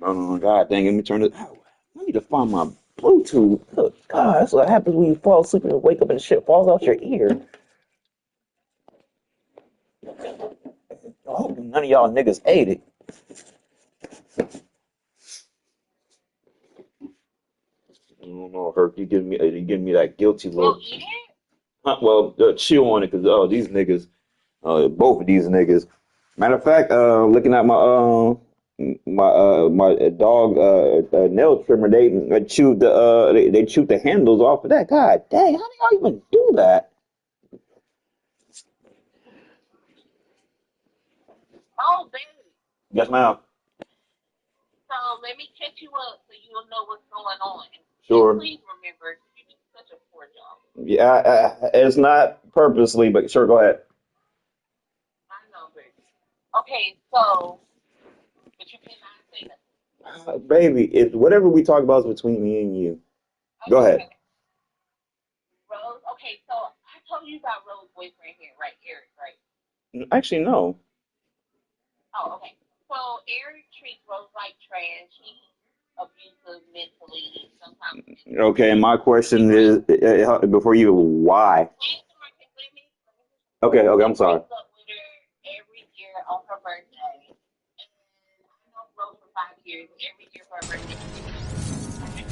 Oh God dang it, let me turn it. I need to find my Bluetooth. Oh, God, that's what happens when you fall asleep and wake up and shit falls out your ear. I hope none of y'all niggas ate it. I don't know, Herc. You giving me that guilty Well, look. eat it. Well, chill on it, cause these niggas, both of these niggas. Matter of fact, looking at my dog nail trimmer, they chewed they chewed the handles off of that. God dang, how do y'all even do that? Oh, baby. Yes, ma'am. So let me catch you up so you'll know what's going on. And Sure. please remember, you do such a poor job. Yeah, it's not purposely, but sure, go ahead. I know, baby. Okay, so, but you cannot say nothing. Baby, it whatever we talk about is between me and you. Go Okay, ahead. okay. Rose, okay, so I told you about Rose's boyfriend here, right? Eric, right? Actually, no. Oh, okay. So Eric treats Rose like trash. He's abusive mentally, sometimes Okay, physically. my He question breaks is before you, why? Okay, okay, he I'm sorry. breaks up with her every year on her birthday. And I know Rose for 5 years. Every year for her birthday, he gets her something.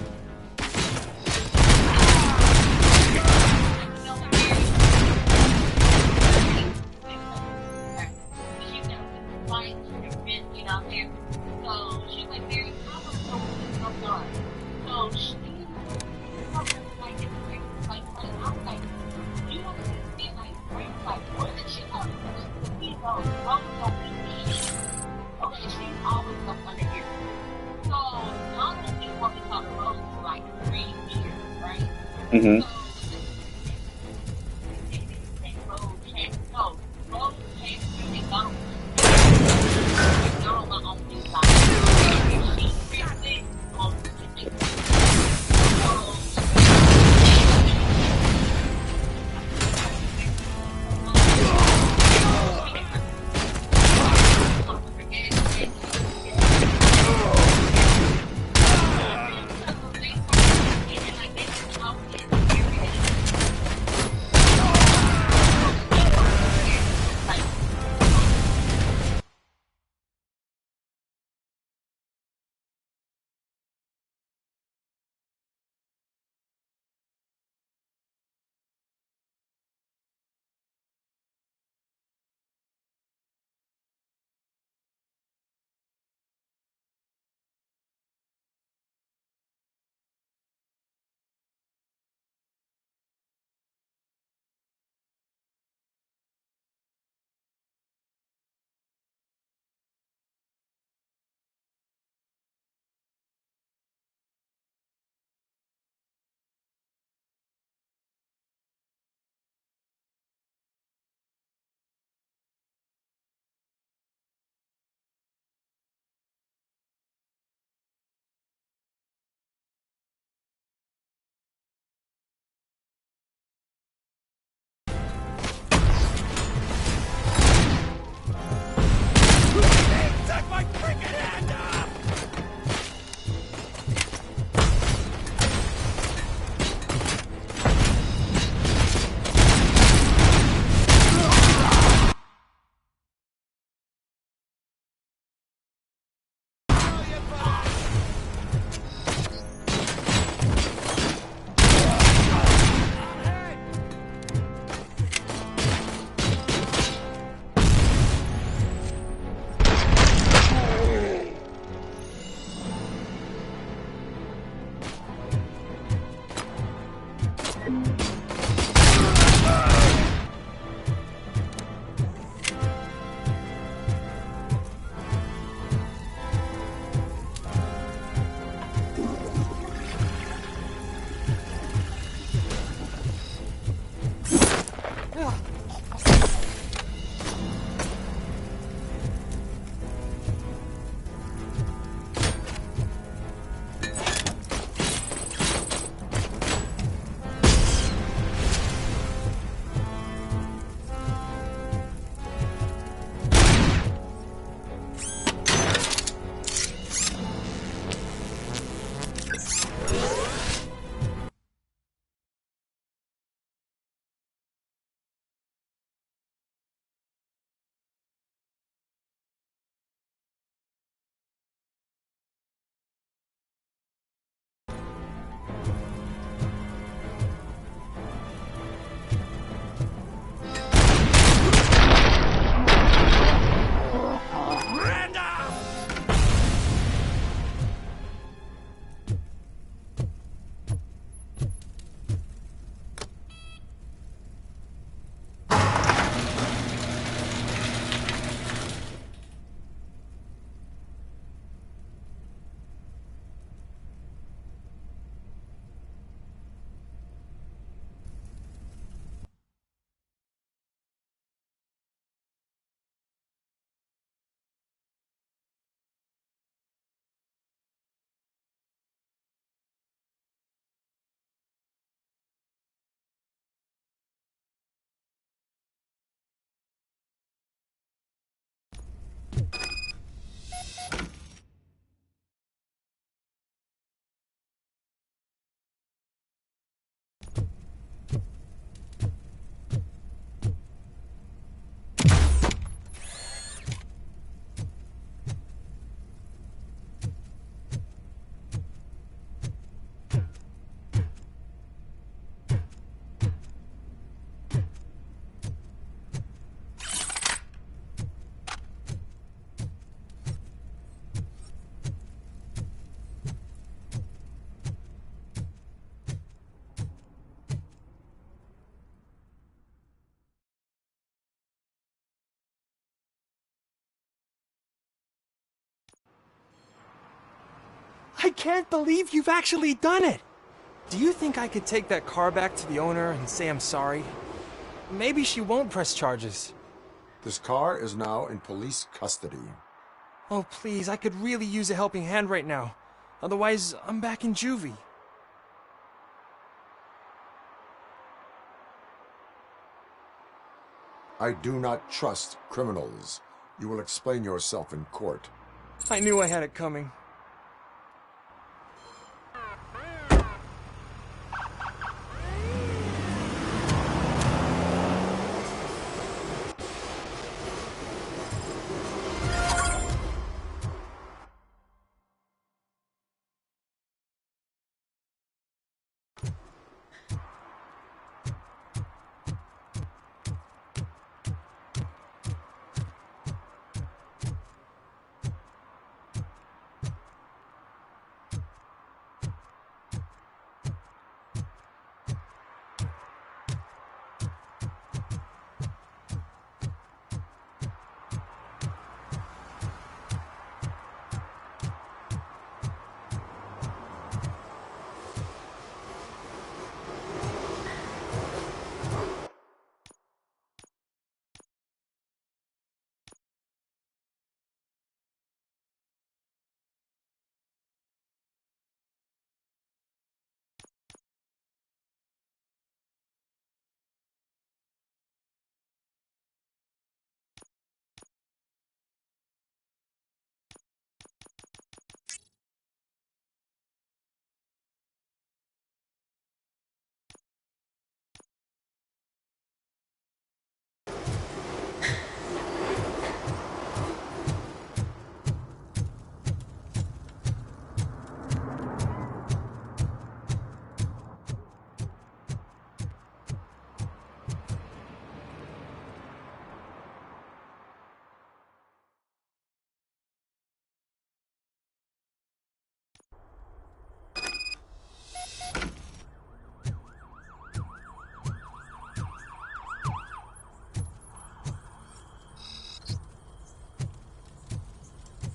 You know, okay. She's got a physical life. She's never been, out there. So she's like, Mary, I want to know what this goes on. So she told her, like, it's crazy. Like, I was like, you don't understand, like, Grace, like, more than she knows. Because he knows, Rose don't do shit. Okay, she's always up under Eric. So, none of these probably talk to Rose for like 3 years, right? Hmm. So, Rose changed. No, Rose changed her and got on and got on my own inside. And she fixed it on to make it better. So, she got talk to her dad, so they started dating, like they started talking, and I can't believe you've actually done it! Do you think I could take that car back to the owner and say I'm sorry? Maybe she won't press charges. This car is now in police custody. Oh, please, I could really use a helping hand right now. Otherwise, I'm back in juvie. I do not trust criminals. You will explain yourself in court. I knew I had it coming.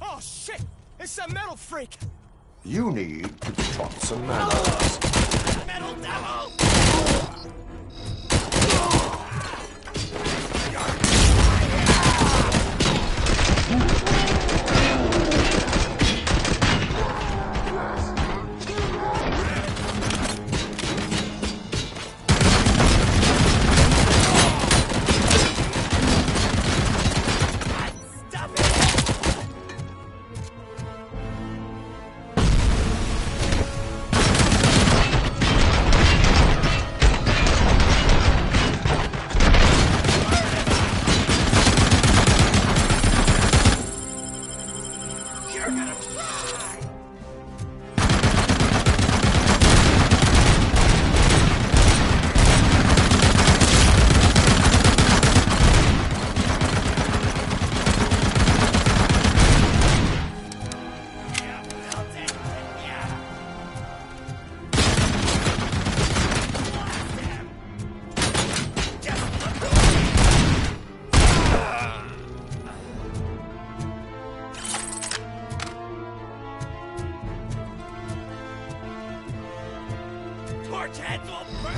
Oh shit! It's a metal freak! You need to be taught some manners. Metal devil! Torch heads will burn!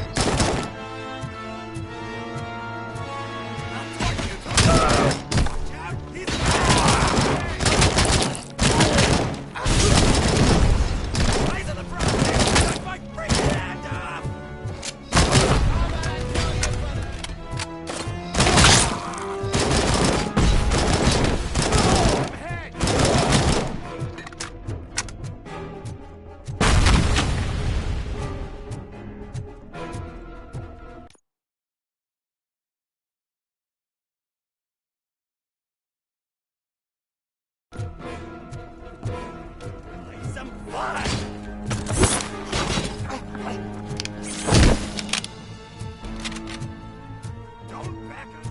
I'll torch you, torch! Watch out! He's rise of the front! Cut my freaking hand off! Some fun! Don't back up!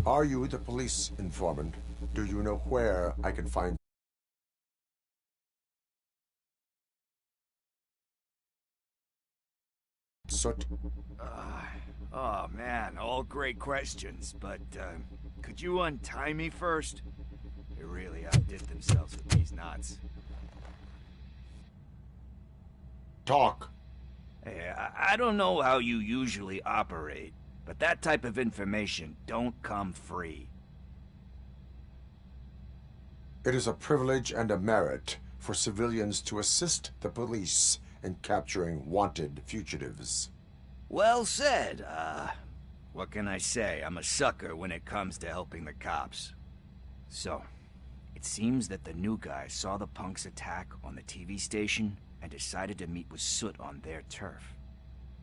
Are you the police informant? Do you know where I can find Soot? Oh man, all great questions, but could you untie me first? They really outdid themselves with these knots. Talk. Hey, I don't know how you usually operate, but that type of information don't come free. It is a privilege and a merit for civilians to assist the police in capturing wanted fugitives. Well said. What can I say? I'm a sucker when it comes to helping the cops. So, it seems that the new guy saw the punks' attack on the TV station and decided to meet with Soot on their turf.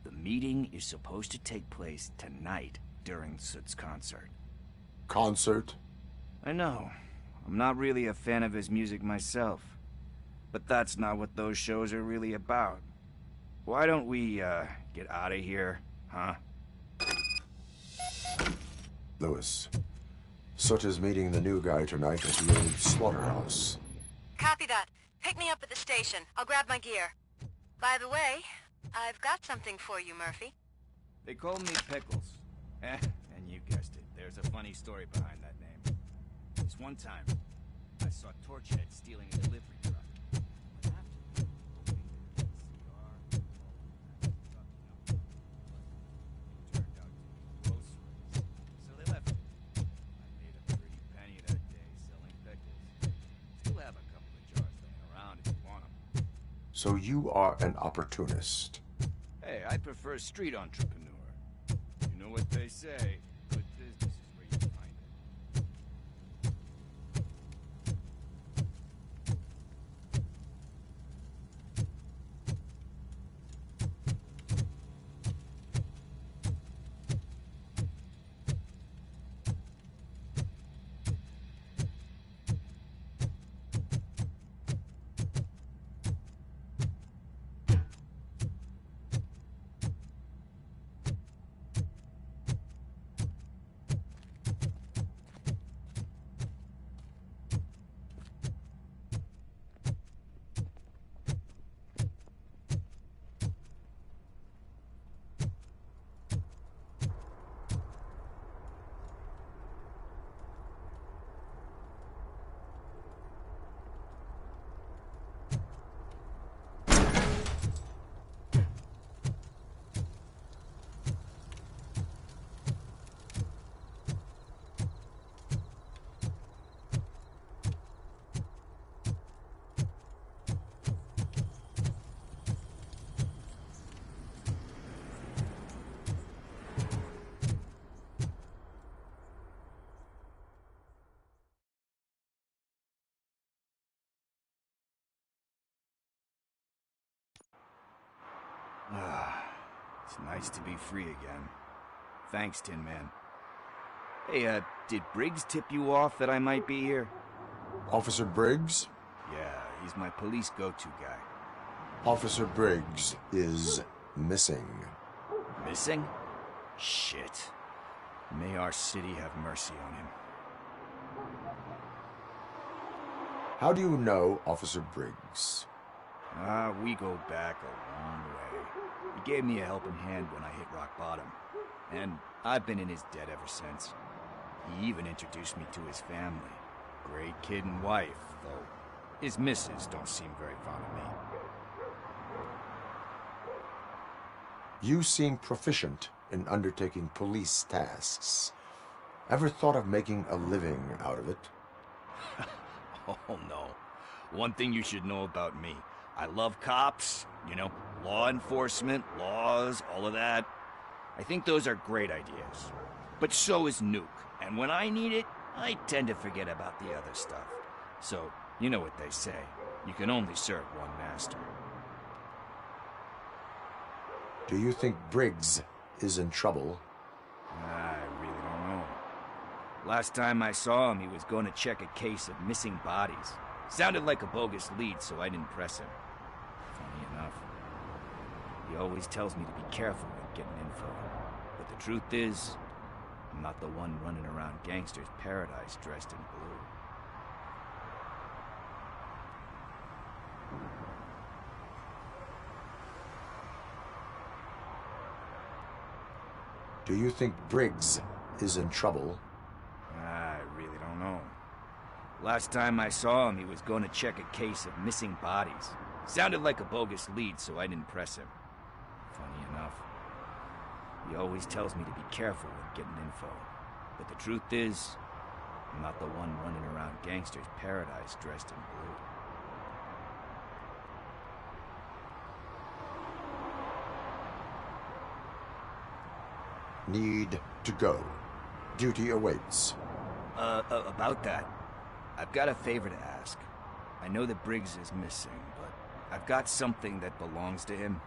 The meeting is supposed to take place tonight during Soot's concert. Concert? I know. I'm not really a fan of his music myself. But that's not what those shows are really about. Why don't we, get out of here, huh? Lewis. Soot is meeting the new guy tonight at the old slaughterhouse. Copy that. Pick me up at the station. I'll grab my gear. By the way, I've got something for you, Murphy. They call me Pickles. And you guessed it. There's a funny story behind that name. This one time, I saw Torchhead stealing a delivery truck. So you are an opportunist. Hey, I prefer street entrepreneur. You know what they say, good business is where you find it. It's nice to be free again. Thanks, Tin Man. Hey, did Briggs tip you off that I might be here? Officer Briggs? Yeah, he's my police go-to guy. Officer Briggs is missing. Missing? Shit. May our city have mercy on him. How do you know Officer Briggs? We go back a long way. He gave me a helping hand when I hit rock bottom. And I've been in his debt ever since. He even introduced me to his family. Great kid and wife, though his missus don't seem very fond of me. You seem proficient in undertaking police tasks. Ever thought of making a living out of it? Oh, no. One thing you should know about me. I love cops, you know, law enforcement, laws, all of that. I think those are great ideas. But so is Nuke. And when I need it, I tend to forget about the other stuff. So, you know what they say. You can only serve one master. Do you think Briggs is in trouble? I really don't know. Last time I saw him, he was going to check a case of missing bodies. Sounded like a bogus lead, so I didn't press him. Funny enough. He always tells me to be careful when getting info. But the truth is, I'm not the one running around gangster's paradise dressed in blue. Do you think Briggs is in trouble? I really don't know. Last time I saw him, he was going to check a case of missing bodies. Sounded like a bogus lead, so I didn't press him. Funny enough, he always tells me to be careful with getting info. But the truth is, I'm not the one running around gangster's paradise dressed in blue. Need to go. Duty awaits. About that, I've got a favor to ask. I know that Briggs is missing, but I've got something that belongs to him.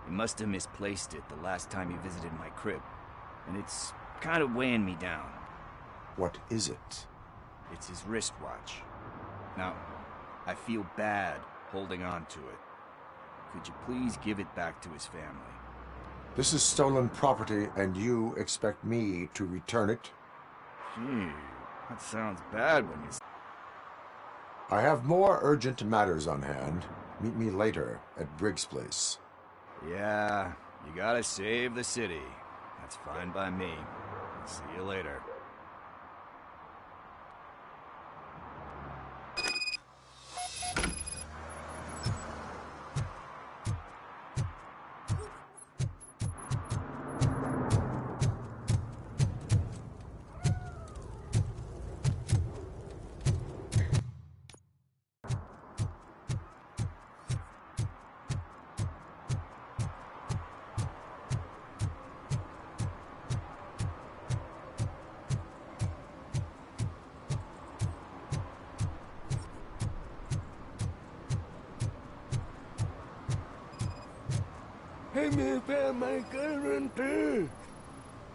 He must have misplaced it the last time he visited my crib, and it's kind of weighing me down. What is it? It's his wristwatch. Now, I feel bad holding on to it. Could you please give it back to his family? This is stolen property, and you expect me to return it? Gee, that sounds bad when you... I have more urgent matters on hand. Meet me later at Briggs' place. Yeah, you gotta save the city. That's fine by me. See you later.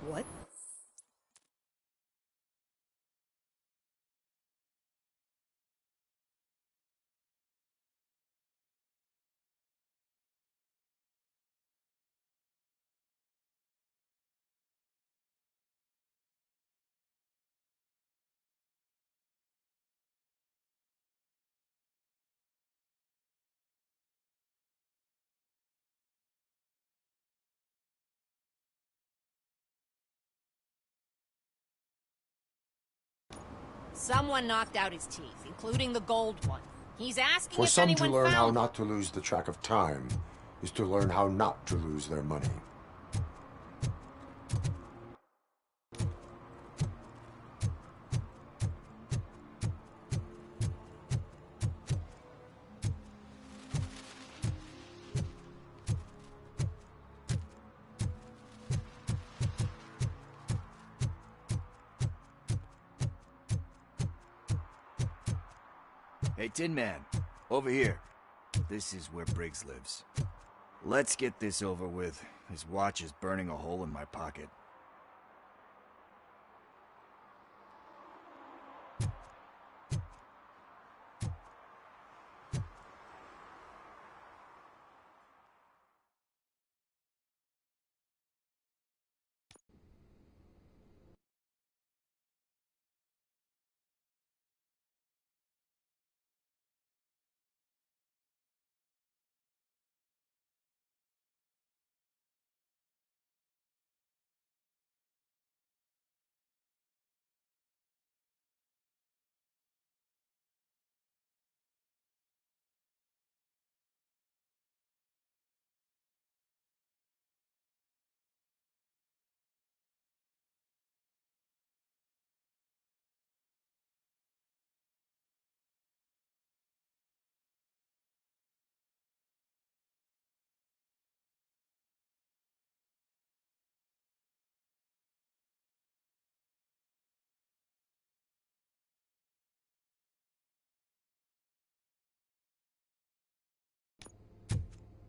What? Someone knocked out his teeth, including the gold one. He's asking For if some anyone to learn how found... not to lose the track of time is to learn how not to lose their money. Hey, Tin Man, over here. This is where Briggs lives. Let's get this over with. His watch is burning a hole in my pocket.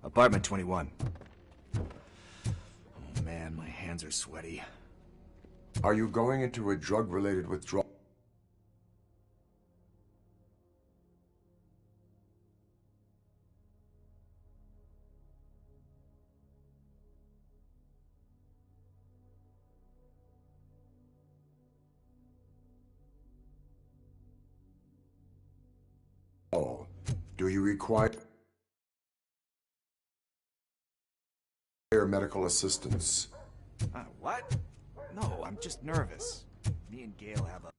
Apartment 21. Oh man, my hands are sweaty. Are you going into a drug-related withdrawal? Do you require medical assistance? What? No, I'm just nervous. Me and Gail have a...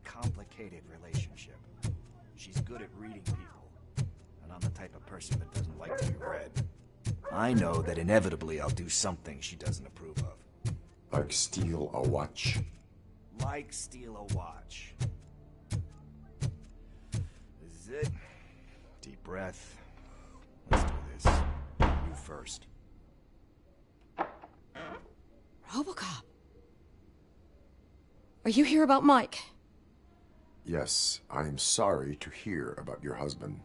complicated relationship. She's good at reading people, and I'm the type of person that doesn't like to be read. I know that inevitably I'll do something she doesn't approve of. Like steal a watch? Like steal a watch. This is it. Deep breath. Let's do this. You first. Robocop. Are you here about Mike? Yes, I am sorry to hear about your husband.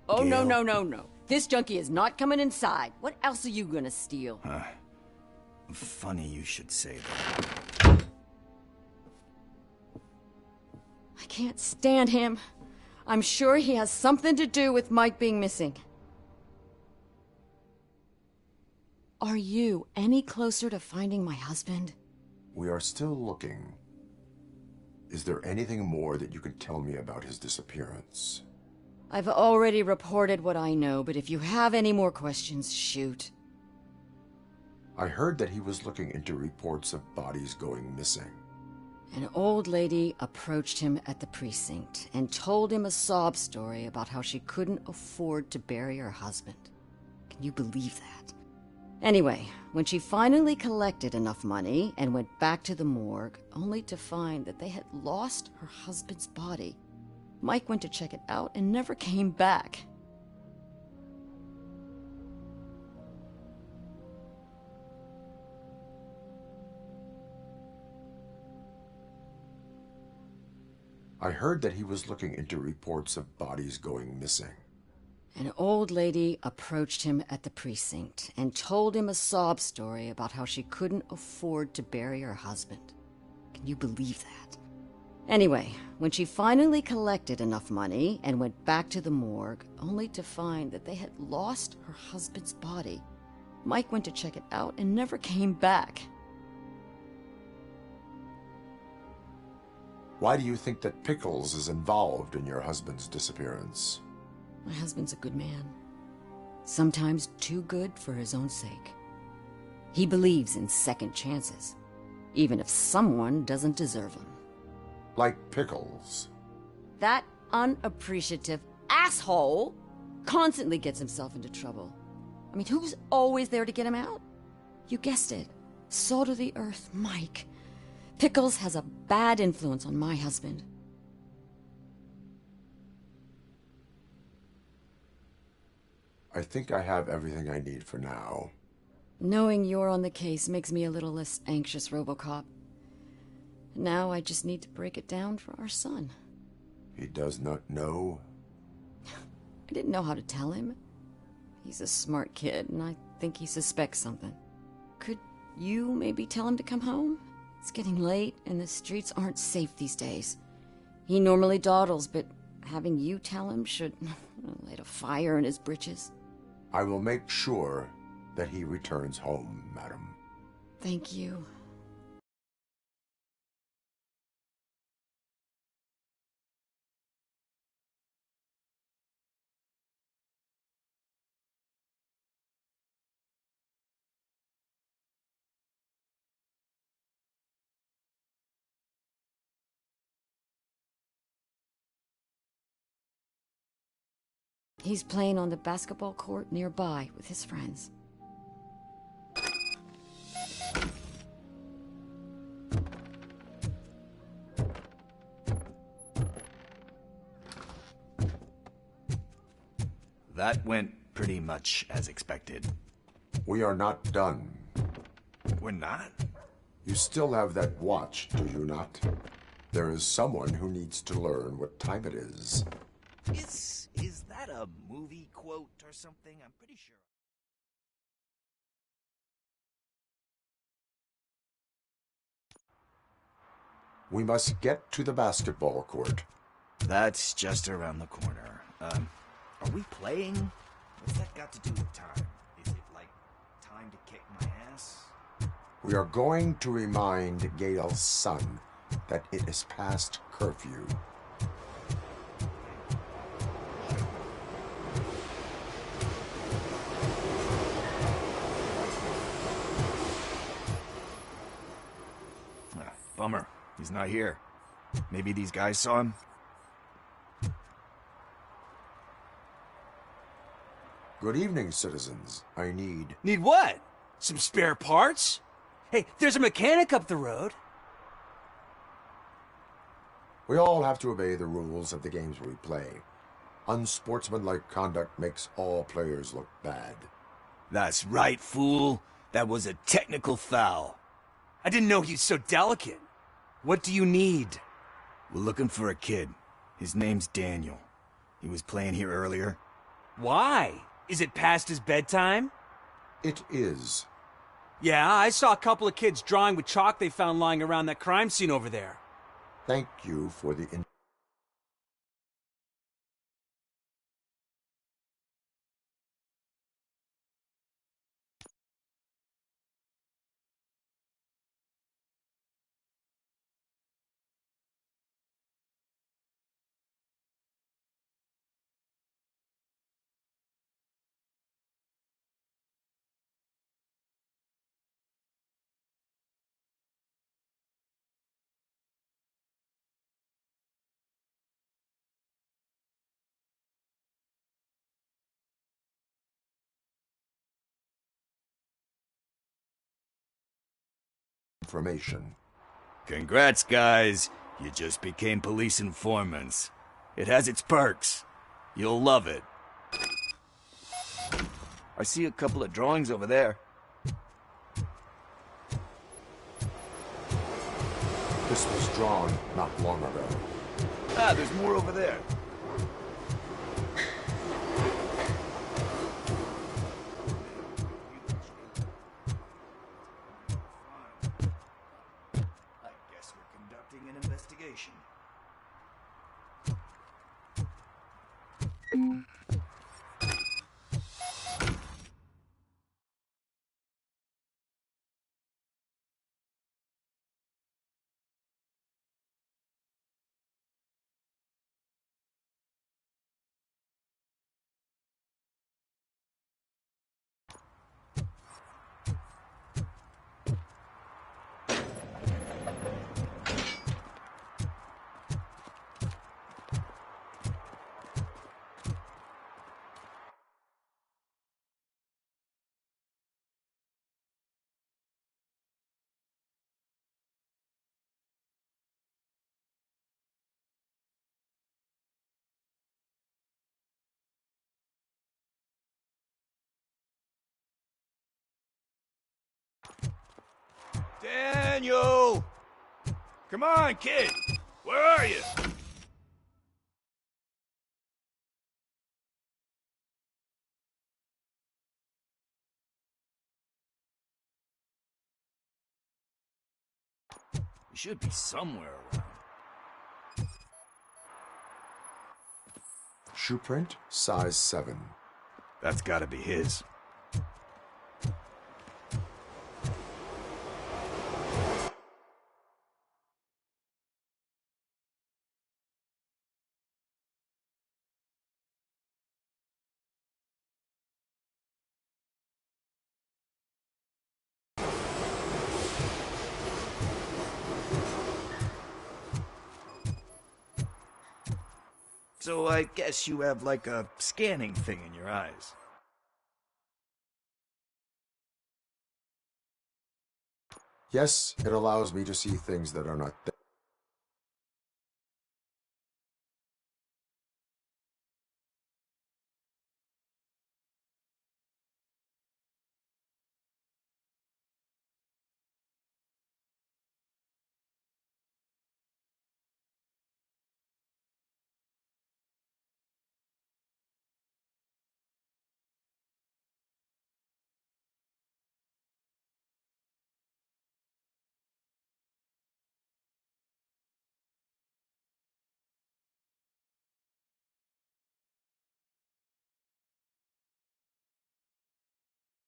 Oh, no, Gail? no, no, no. This junkie is not coming inside. What else are you gonna steal? Funny you should say that. I can't stand him. I'm sure he has something to do with Mike being missing. Are you any closer to finding my husband? We are still looking. Is there anything more that you can tell me about his disappearance? I've already reported what I know, but if you have any more questions, shoot. I heard that he was looking into reports of bodies going missing. An old lady approached him at the precinct and told him a sob story about how she couldn't afford to bury her husband. Can you believe that? Anyway, when she finally collected enough money and went back to the morgue, only to find that they had lost her husband's body, Mike went to check it out and never came back. I heard that he was looking into reports of bodies going missing. An old lady approached him at the precinct and told him a sob story about how she couldn't afford to bury her husband. Can you believe that? Anyway, when she finally collected enough money and went back to the morgue, only to find that they had lost her husband's body, Mike went to check it out and never came back. Why do you think that Pickles is involved in your husband's disappearance? My husband's a good man. Sometimes too good for his own sake. He believes in second chances, even if someone doesn't deserve them. Like Pickles. That unappreciative asshole constantly gets himself into trouble. I mean, who's always there to get him out? You guessed it. Salt of the earth, Mike. Pickles has a bad influence on my husband. I think I have everything I need for now. Knowing you're on the case makes me a little less anxious, Robocop. Now I just need to break it down for our son. He does not know? I didn't know how to tell him. He's a smart kid, and I think he suspects something. Could you maybe tell him to come home? It's getting late, and the streets aren't safe these days. He normally dawdles, but having you tell him should light a fire in his britches. I will make sure that he returns home, madam. Thank you. He's playing on the basketball court nearby with his friends. That went pretty much as expected. We are not done. We're not? You still have that watch, do you not? There is someone who needs to learn what time it is. Is that a movie quote or something? I'm pretty sure. We must get to the basketball court. That's just around the corner. Are we playing? What's that got to do with time? Is it like time to kick my ass? We are going to remind Gail's son that it is past curfew. Bummer. He's not here. Maybe these guys saw him? Good evening, citizens. I need... Need what? Some spare parts? Hey, there's a mechanic up the road. We all have to obey the rules of the games we play. Unsportsmanlike conduct makes all players look bad. That's right, fool. That was a technical foul. I didn't know he was so delicate. What do you need? We're looking for a kid. His name's Daniel. He was playing here earlier. Why? Is it past his bedtime? It is. Yeah, I saw a couple of kids drawing with chalk they found lying around that crime scene over there. Thank you for the... information. Congrats, guys. You just became police informants. It has its perks. You'll love it. I see a couple of drawings over there. This was drawn not long ago. Ah, there's more over there. I guess we're conducting an investigation. Daniel! Come on, kid! Where are you? He should be somewhere around. Shoe print, size 7. That's gotta be his. So I guess you have like a scanning thing in your eyes. Yes, it allows me to see things that are not there.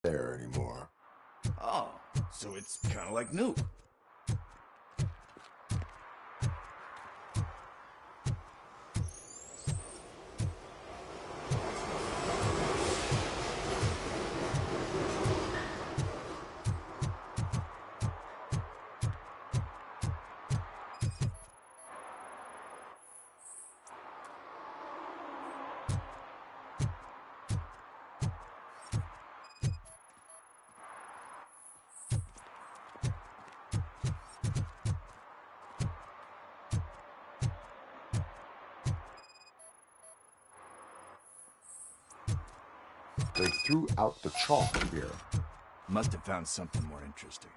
there anymore. Oh, so it's kind of like new. They threw out the chalk here. Must have found something more interesting.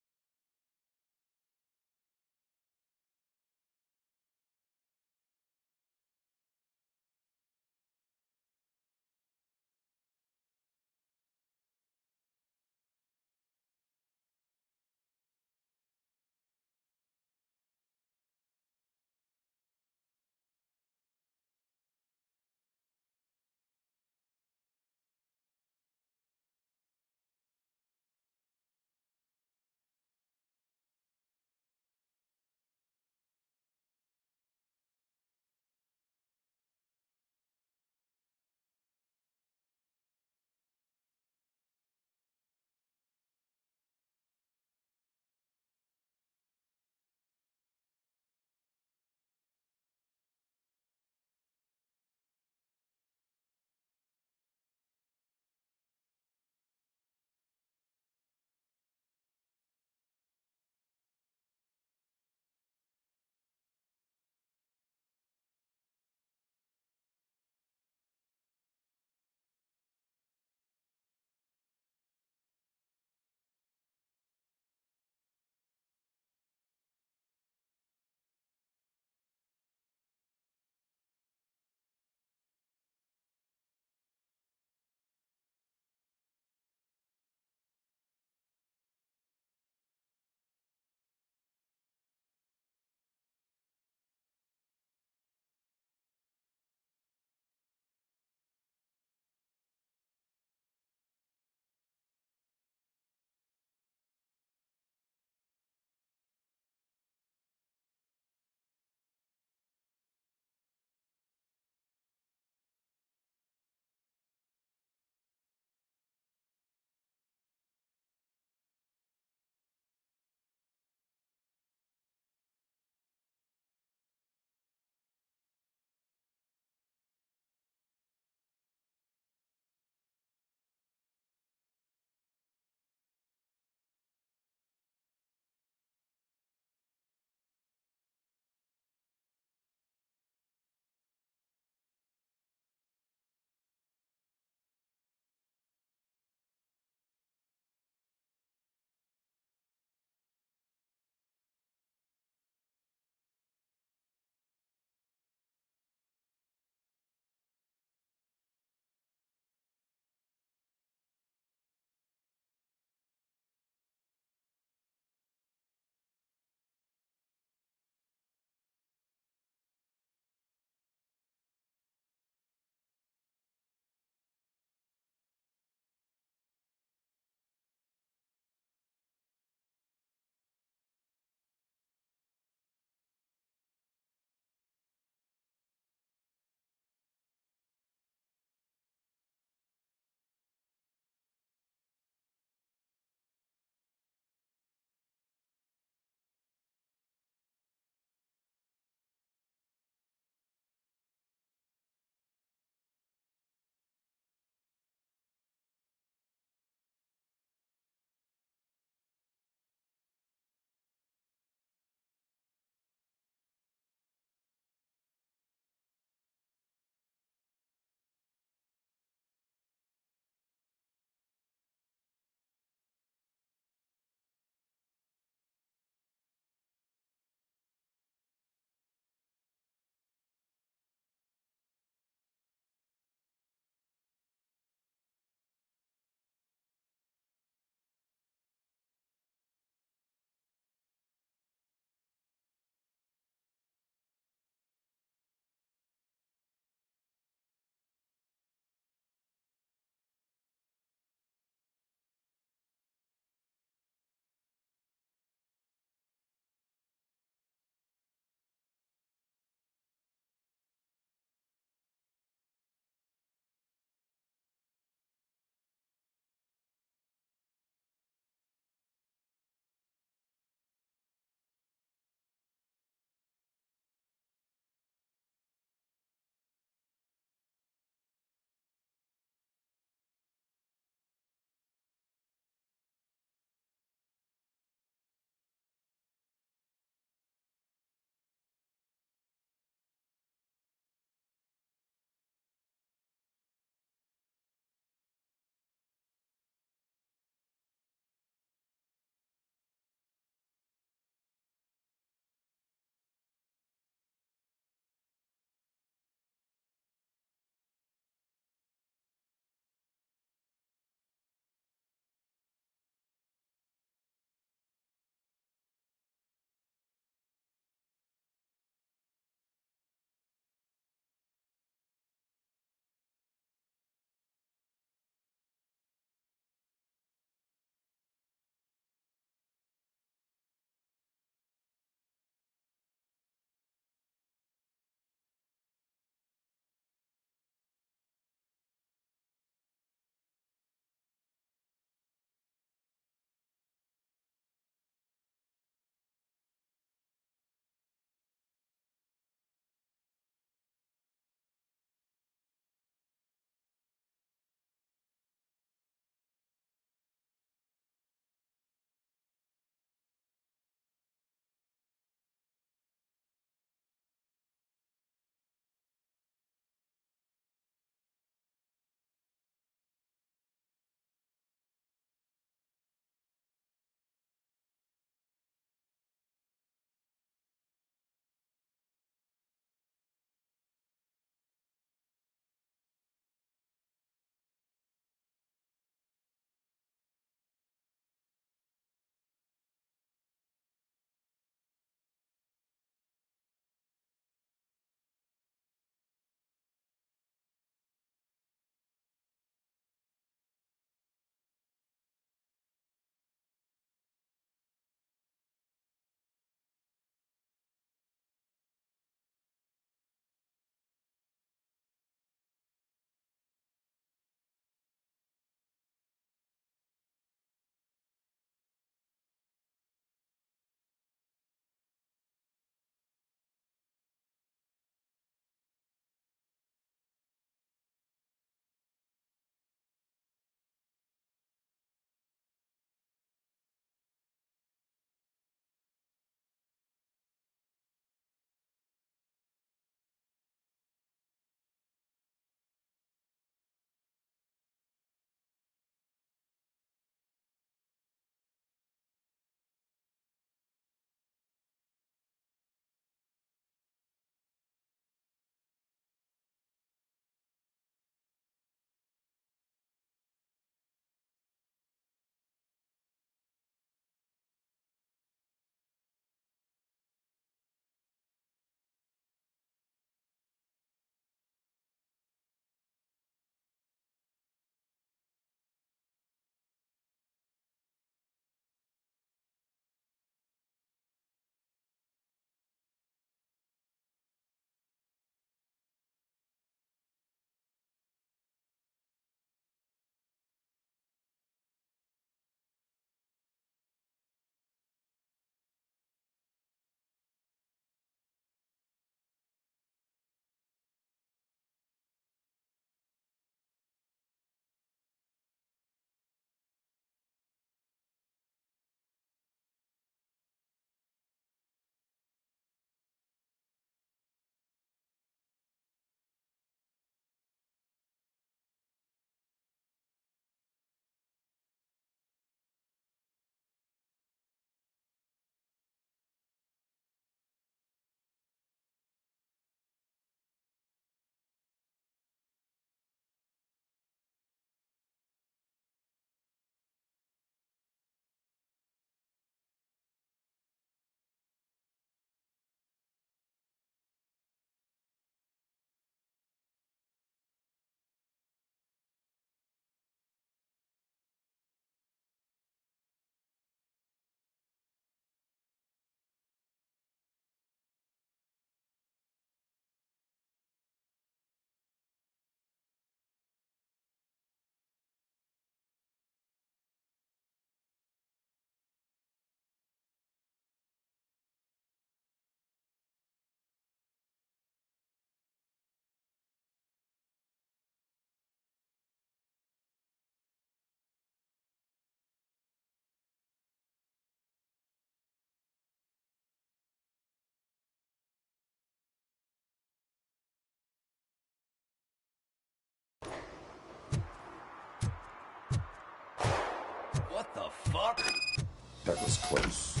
That was close.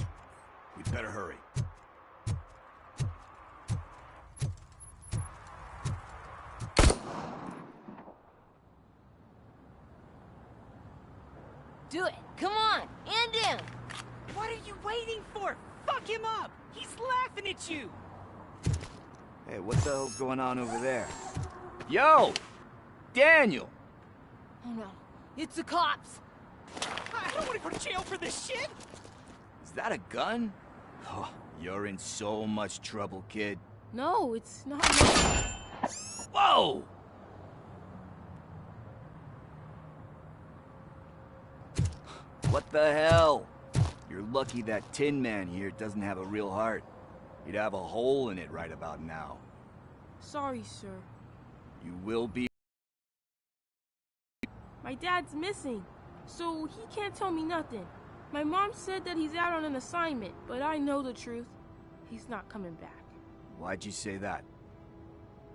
We'd better hurry. Do it. Come on. And in. What are you waiting for? Fuck him up! He's laughing at you! Hey, what the hell's going on over there? Yo! Daniel! Oh no. It's the cops. I don't want to go to jail for this shit! Is that a gun? Oh, you're in so much trouble, kid. No, it's not. Whoa! What the hell? You're lucky that Tin Man here doesn't have a real heart. He'd have a hole in it right about now. Sorry, sir. You will be... My dad's missing, so he can't tell me nothing. My mom said that he's out on an assignment, but I know the truth. He's not coming back. Why'd you say that?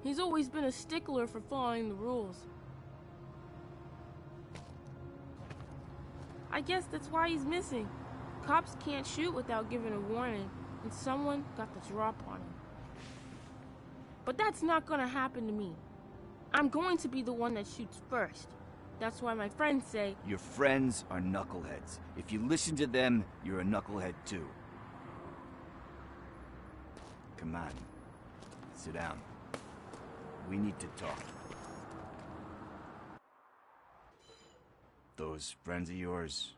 He's always been a stickler for following the rules. I guess that's why he's missing. Cops can't shoot without giving a warning, and someone got the drop on him. But that's not gonna happen to me. I'm going to be the one that shoots first. That's why my friends say... Your friends are knuckleheads. If you listen to them, you're a knucklehead too. Come on. Sit down. We need to talk. Those friends of yours,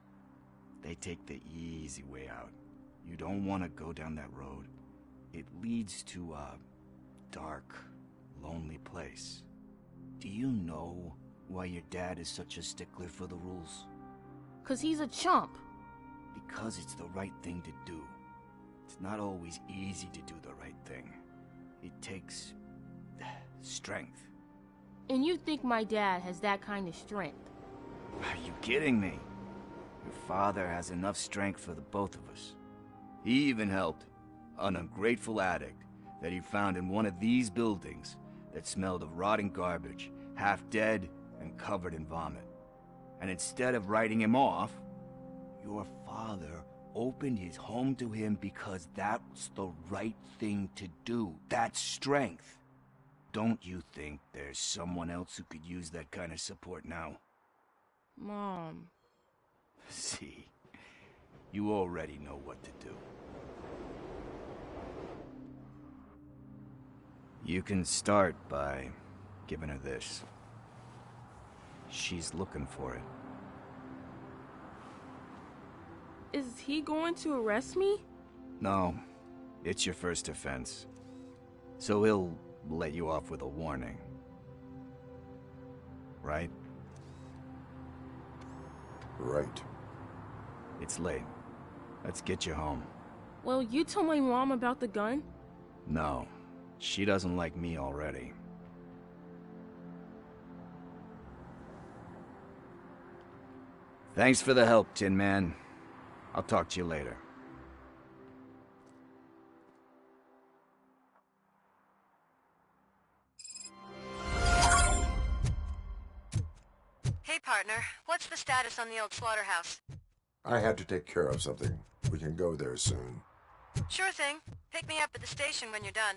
they take the easy way out. You don't want to go down that road. It leads to a dark, lonely place. Do you know why your dad is such a stickler for the rules? 'Cause he's a chump. Because it's the right thing to do. It's not always easy to do the right thing. It takes strength. And you think my dad has that kind of strength? Are you kidding me? Your father has enough strength for the both of us. He even helped an ungrateful addict that he found in one of these buildings that smelled of rotting garbage, half dead and covered in vomit. And instead of writing him off, your father opened his home to him because that's the right thing to do. That's strength. Don't you think there's someone else who could use that kind of support now? Mom. See, you already know what to do. You can start by giving her this. She's looking for it. Is he going to arrest me? No, it's your first offense. So he'll let you off with a warning. Right? Right. It's late. Let's get you home. Well, you told my mom about the gun? No, she doesn't like me already. Thanks for the help, Tin Man. I'll talk to you later. Hey, partner. What's the status on the old slaughterhouse? I had to take care of something. We can go there soon. Sure thing. Pick me up at the station when you're done.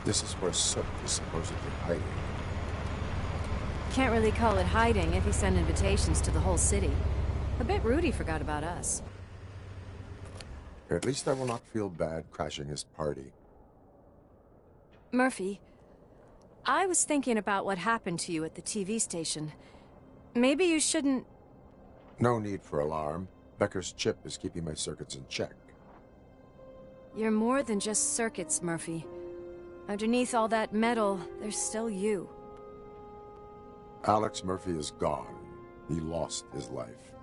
This is where Soot is supposedly hiding. Can't really call it hiding if he sent invitations to the whole city. A bit rude he forgot about us. At least I will not feel bad crashing his party. Murphy, I was thinking about what happened to you at the TV station. Maybe you shouldn't... No need for alarm. Becker's chip is keeping my circuits in check. You're more than just circuits, Murphy. Underneath all that metal, there's still you. Alex Murphy is gone. He lost his life.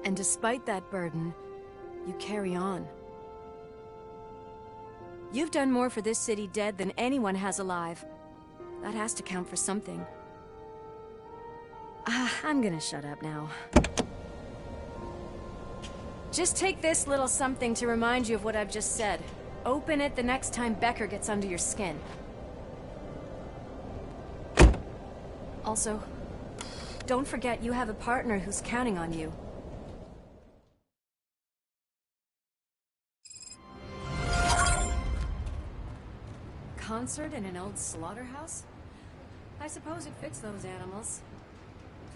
And despite that burden, you carry on. You've done more for this city dead than anyone has alive. That has to count for something. I'm gonna shut up now. Just take this little something to remind you of what I've just said. Open it the next time Becker gets under your skin. Also, don't forget you have a partner who's counting on you. Concert in an old slaughterhouse? I suppose it fits those animals.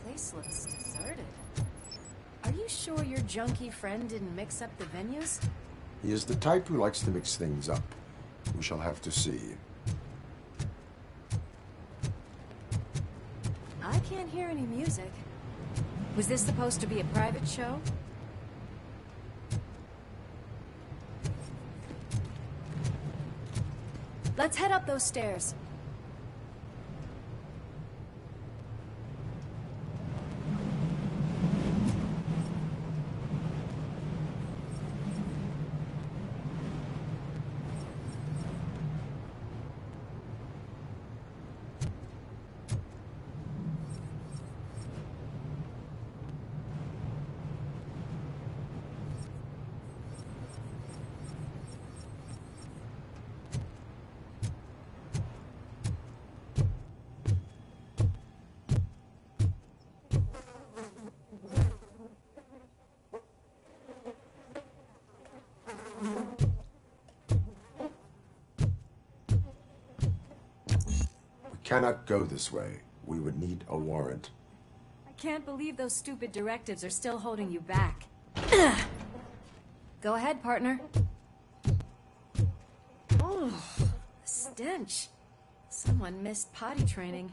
Place looks deserted. Are you sure your junkie friend didn't mix up the venues? He is the type who likes to mix things up. We shall have to see. I can't hear any music. Was this supposed to be a private show? Let's head up those stairs. Cannot go this way. We would need a warrant. I can't believe those stupid directives are still holding you back. Go ahead, partner. Oh, the stench. Someone missed potty training.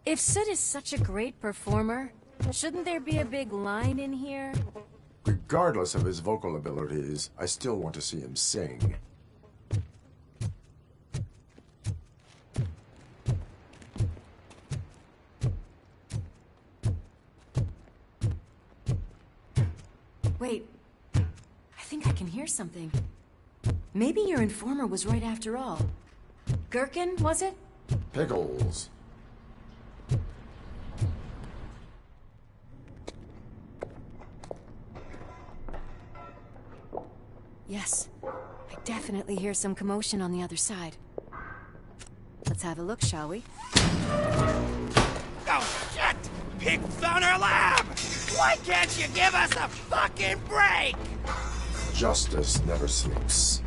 If Sid is such a great performer, shouldn't there be a big line in here? Regardless of his vocal abilities, I still want to see him sing. Wait, I think I can hear something. Maybe your informer was right after all. Gherkin, was it? Pickles. Yes, I definitely hear some commotion on the other side. Let's have a look, shall we? Oh, shit! Pig found our lab! Why can't you give us a fucking break? Justice never sleeps.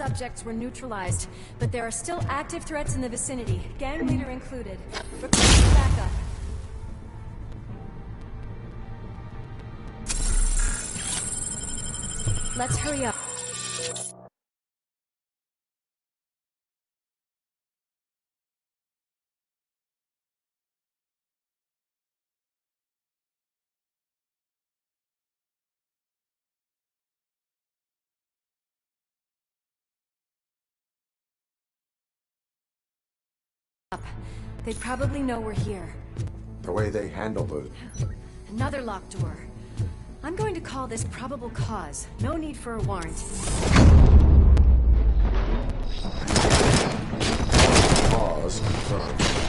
subjects were neutralized, but there are still active threats in the vicinity, gang leader included. Requesting backup. Let's hurry up. They probably know we're here. The way they handled it. Another locked door. I'm going to call this probable cause. No need for a warrant. Cause confirmed.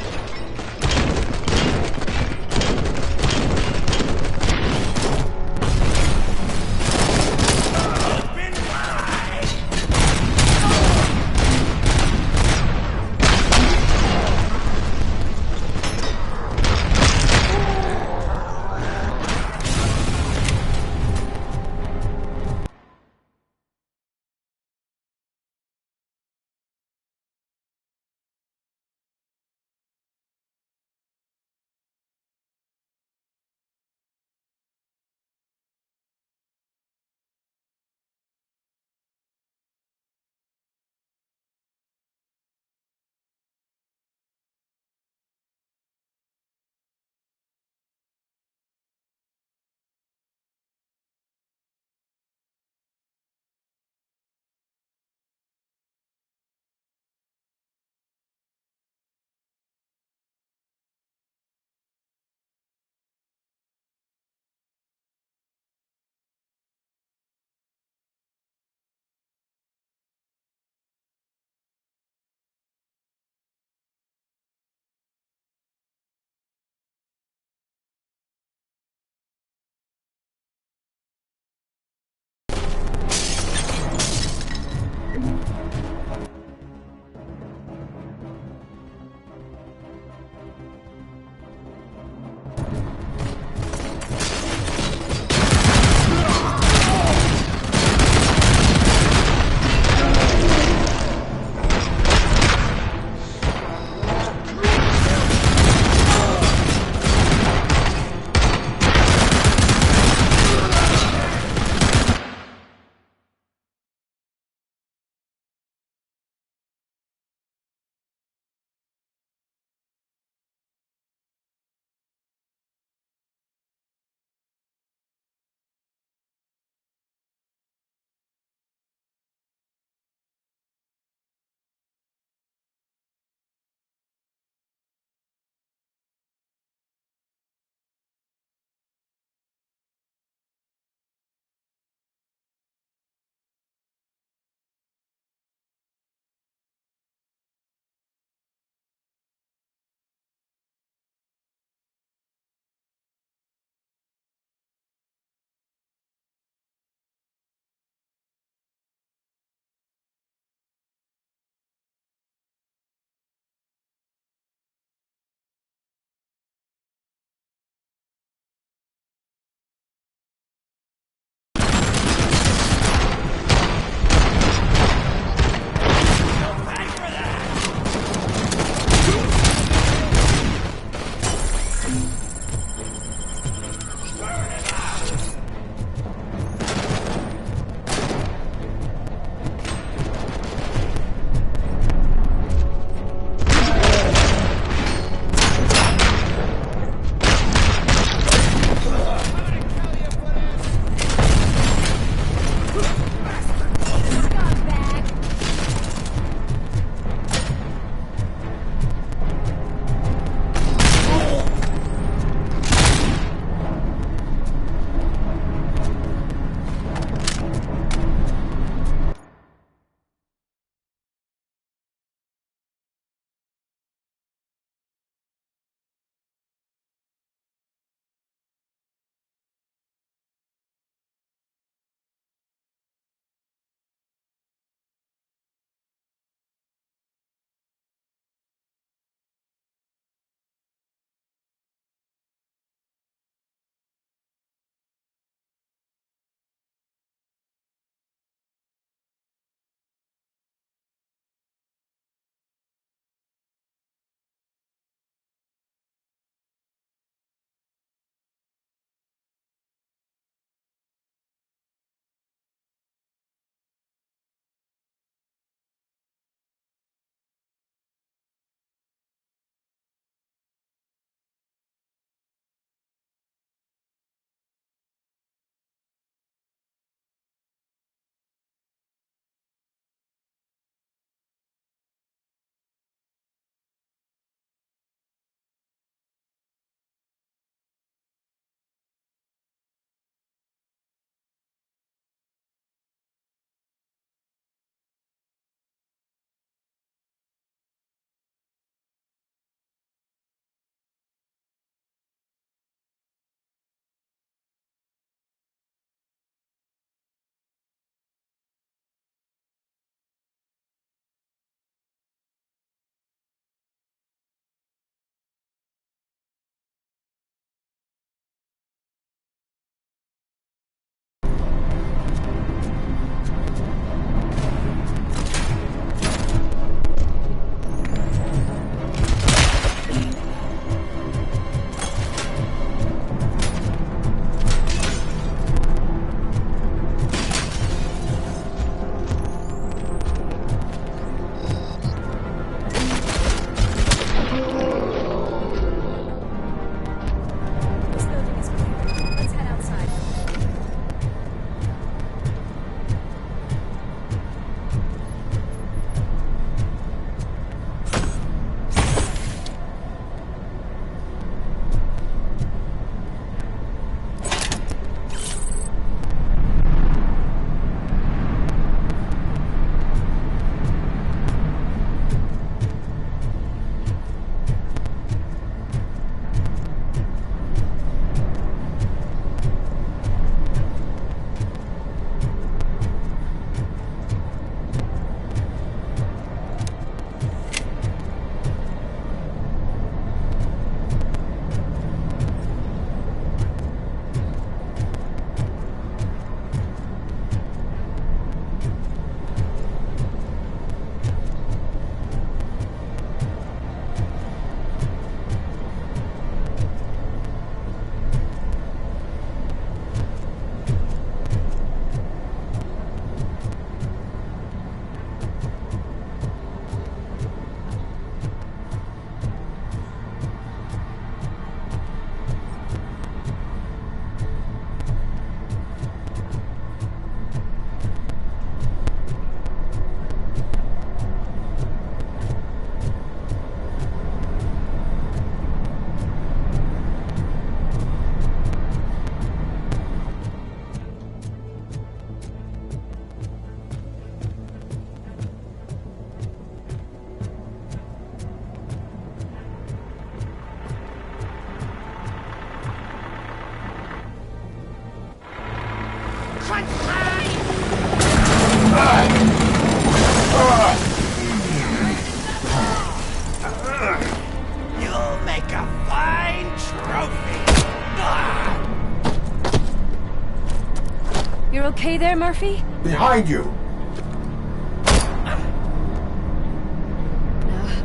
there, Murphy? Behind you!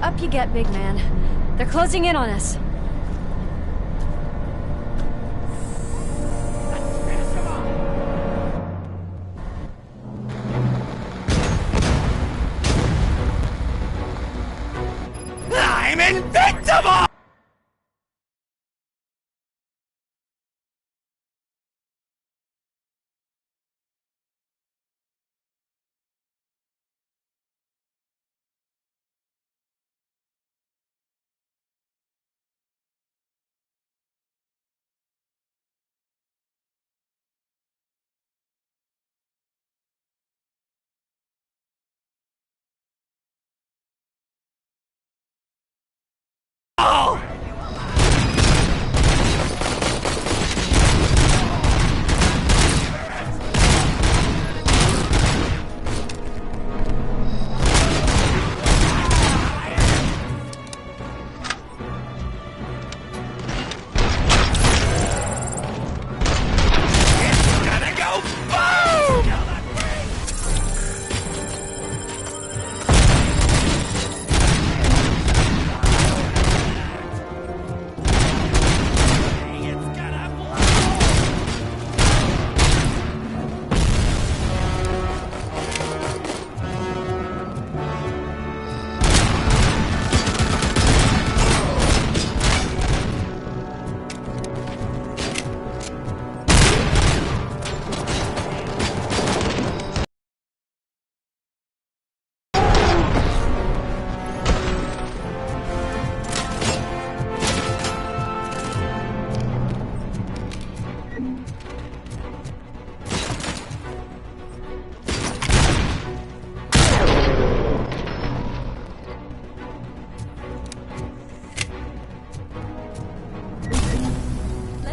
Up you get, big man. They're closing in on us. I'm invincible!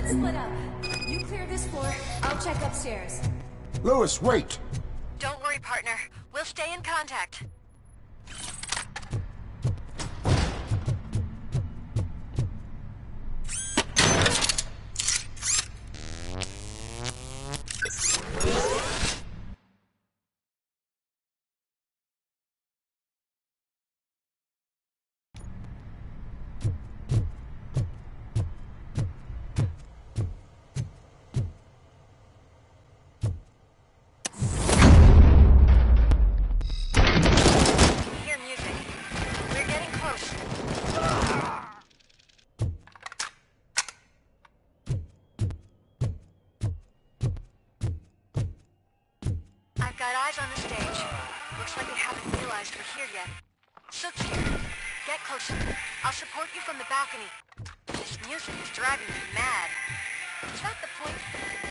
Let's split up. You clear this floor, I'll check upstairs. Lewis, wait! Don't worry, partner. We'll stay in contact. Hear music. We're getting close. I've got eyes on the stage. Looks like they haven't realized we're here yet. Sook's here. Get closer. I'll support you from the balcony. This music is driving me mad. Is that the point?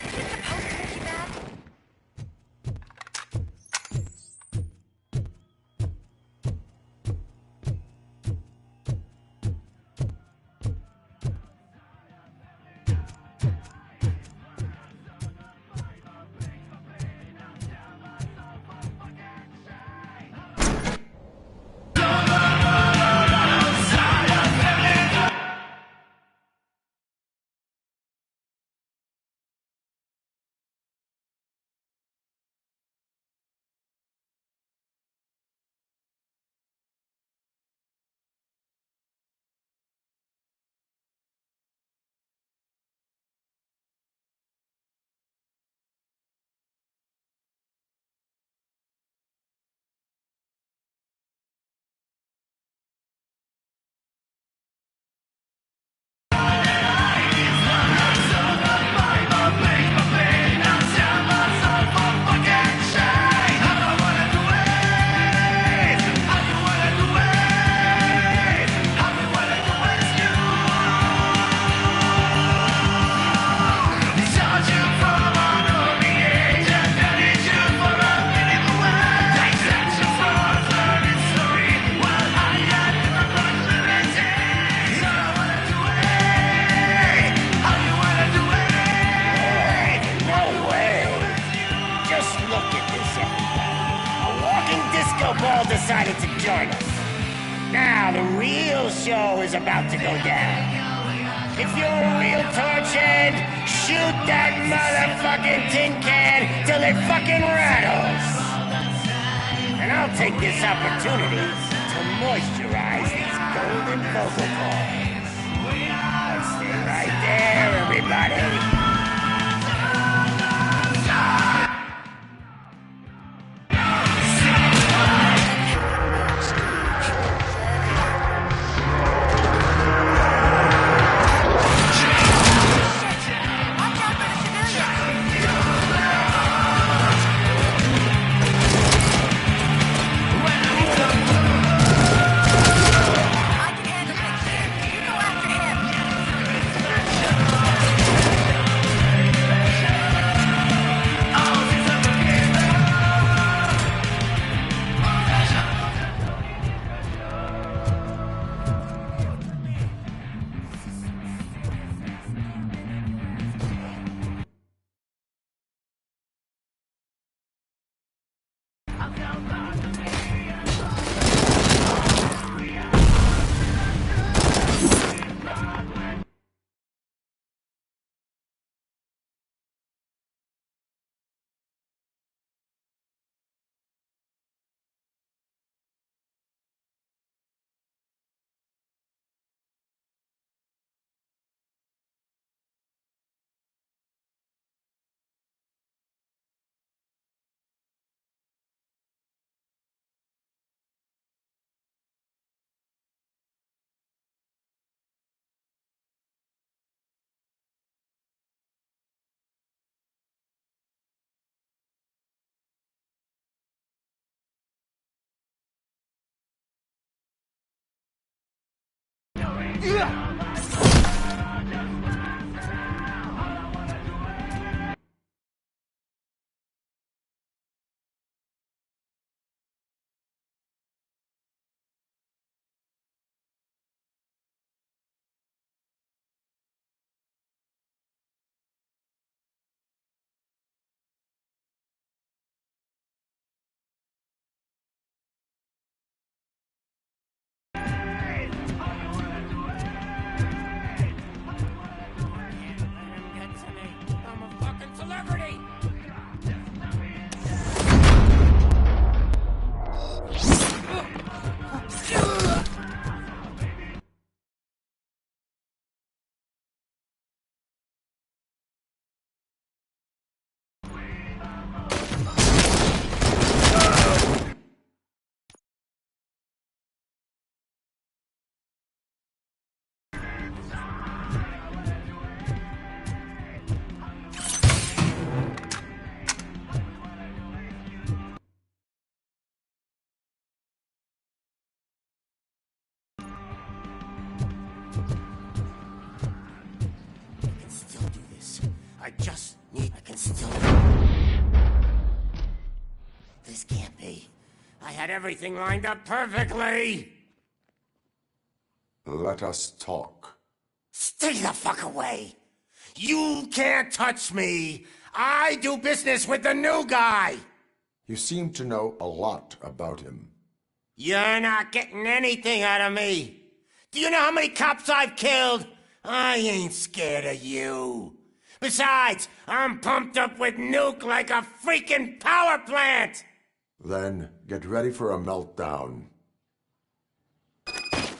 Is it supposed to make you mad? decided to join us. Now the real show is about to go down. If you're a real torchhead, shoot that motherfucking tin can till it fucking rattles. And I'll take this opportunity to moisturize these golden vocal cords. Stay right there, everybody. I can still... This can't be. I had everything lined up perfectly! Let us talk. Stay the fuck away! You can't touch me! I do business with the new guy! You seem to know a lot about him. You're not getting anything out of me! Do you know how many cops I've killed? I ain't scared of you. Besides, I'm pumped up with nuke like a freaking power plant! Then get ready for a meltdown.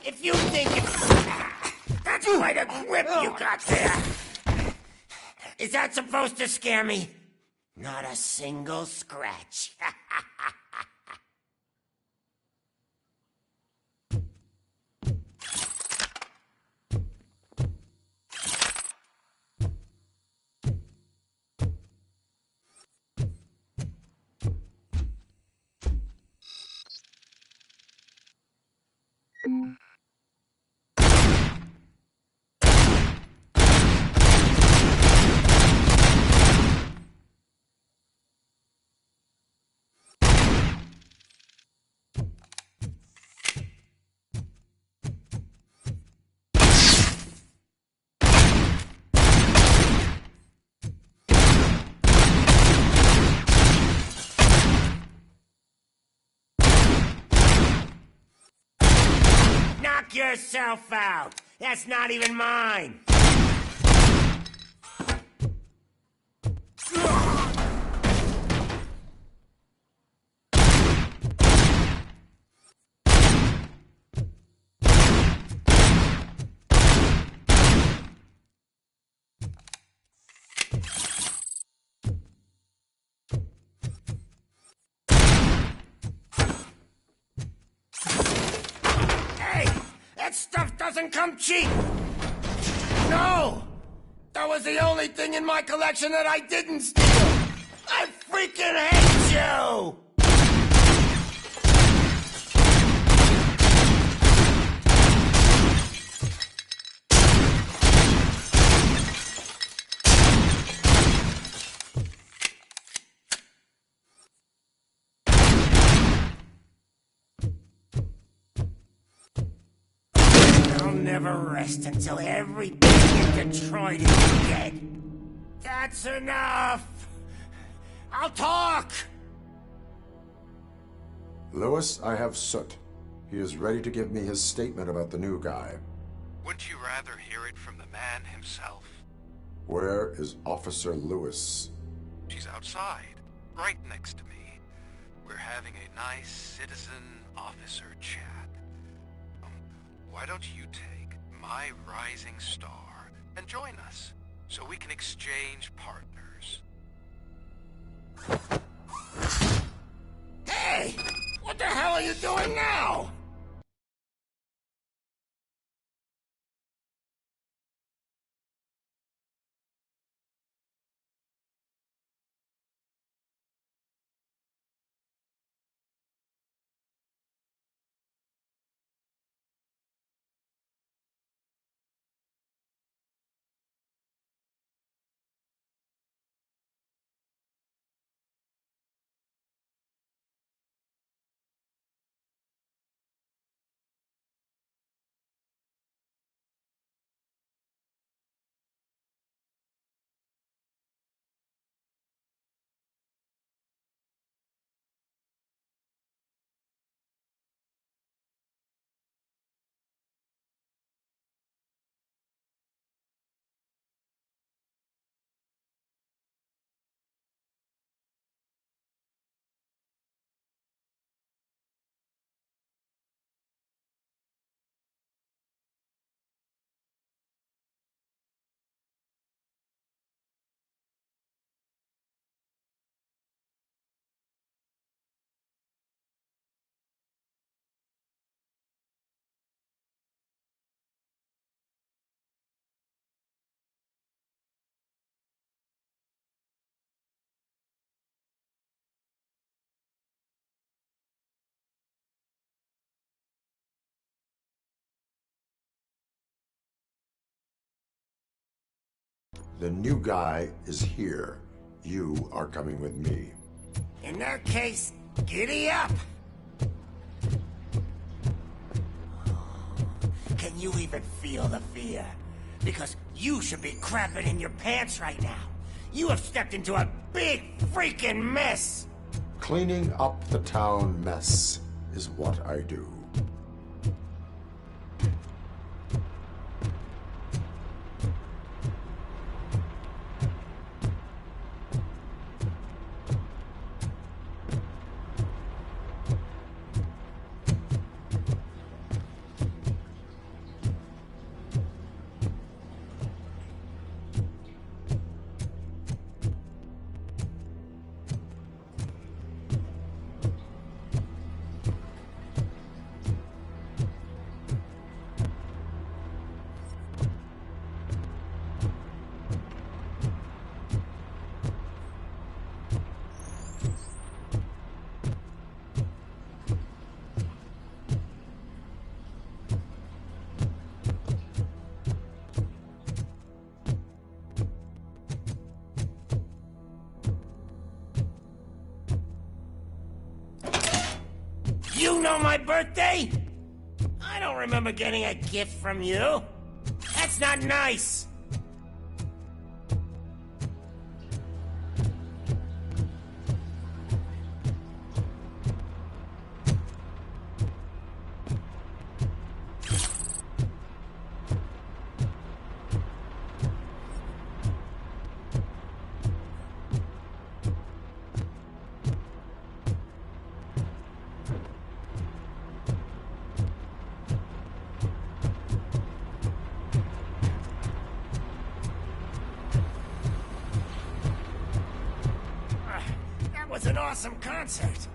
If you think it's... That's quite a grip you got there! Is that supposed to scare me? Not a single scratch. Knock yourself out. That's not even mine. doesn't come cheap! No! That was the only thing in my collection that I didn't steal! I freaking hate you! I'll never rest until everything in Detroit is dead. That's enough! I'll talk! Lewis, I have Soot. He is ready to give me his statement about the new guy. Wouldn't you rather hear it from the man himself? Where is Officer Lewis? She's outside, right next to me. We're having a nice citizen-officer chat. Why don't you take my rising star and join us, so we can exchange partners? Hey! What the hell are you doing now? The new guy is here. You are coming with me. In that case, giddy up! Can you even feel the fear? Because you should be crapping in your pants right now. You have stepped into a big freaking mess! Cleaning up the town mess is what I do. You know my birthday? I don't remember getting a gift from you. That's not nice. Was an awesome concert.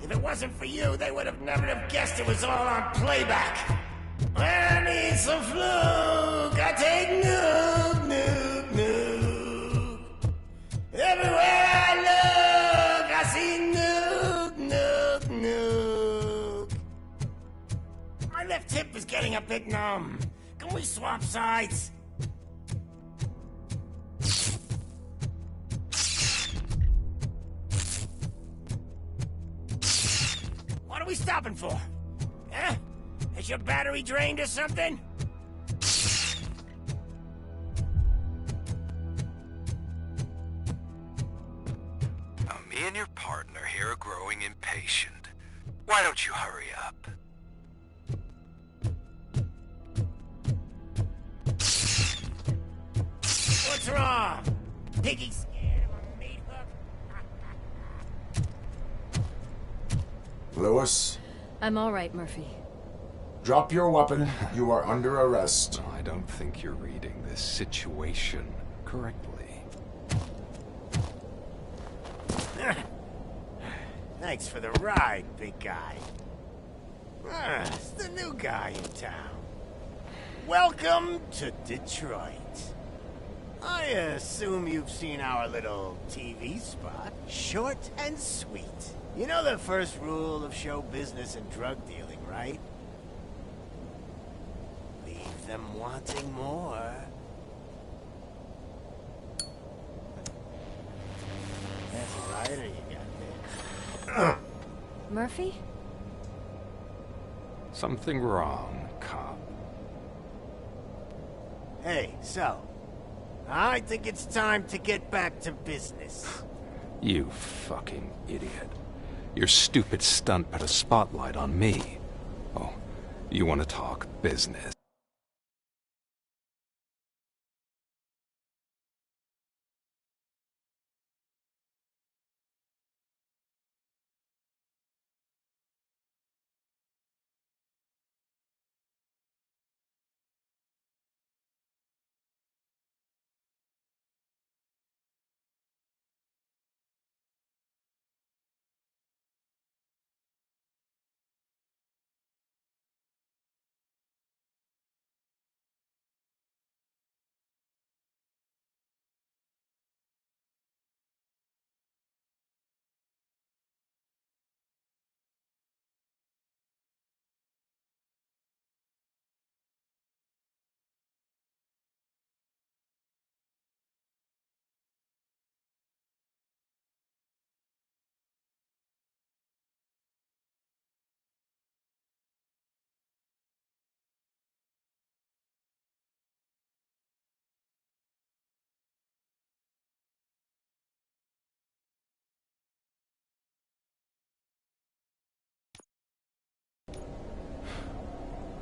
If it wasn't for you, they would have never have guessed it was all on playback. Anyhow, It's a fluke. I take nuke, nuke, nuke. Everywhere I look, I see nuke, nuke, nuke. My left hip is getting a bit numb. Can we swap sides? What are we stopping for? Huh? Is your battery drained or something? Now, me and your partner here are growing impatient. Why don't you hurry up? What's wrong? Piggy scared of a meat hook? Lewis, I'm all right, Murphy. drop your weapon. You are under arrest. I don't think you're reading this situation correctly. Thanks for the ride, big guy. It's the new guy in town. Welcome to Detroit. I assume you've seen our little TV spot. Short and sweet. You know the first rule of show business and drug dealing, right? Leave them wanting more. That's right, or you got this. Murphy? Something wrong, cop. Hey, so, I think it's time to get back to business. You fucking idiot. Your stupid stunt put a spotlight on me. Oh, you want to talk business?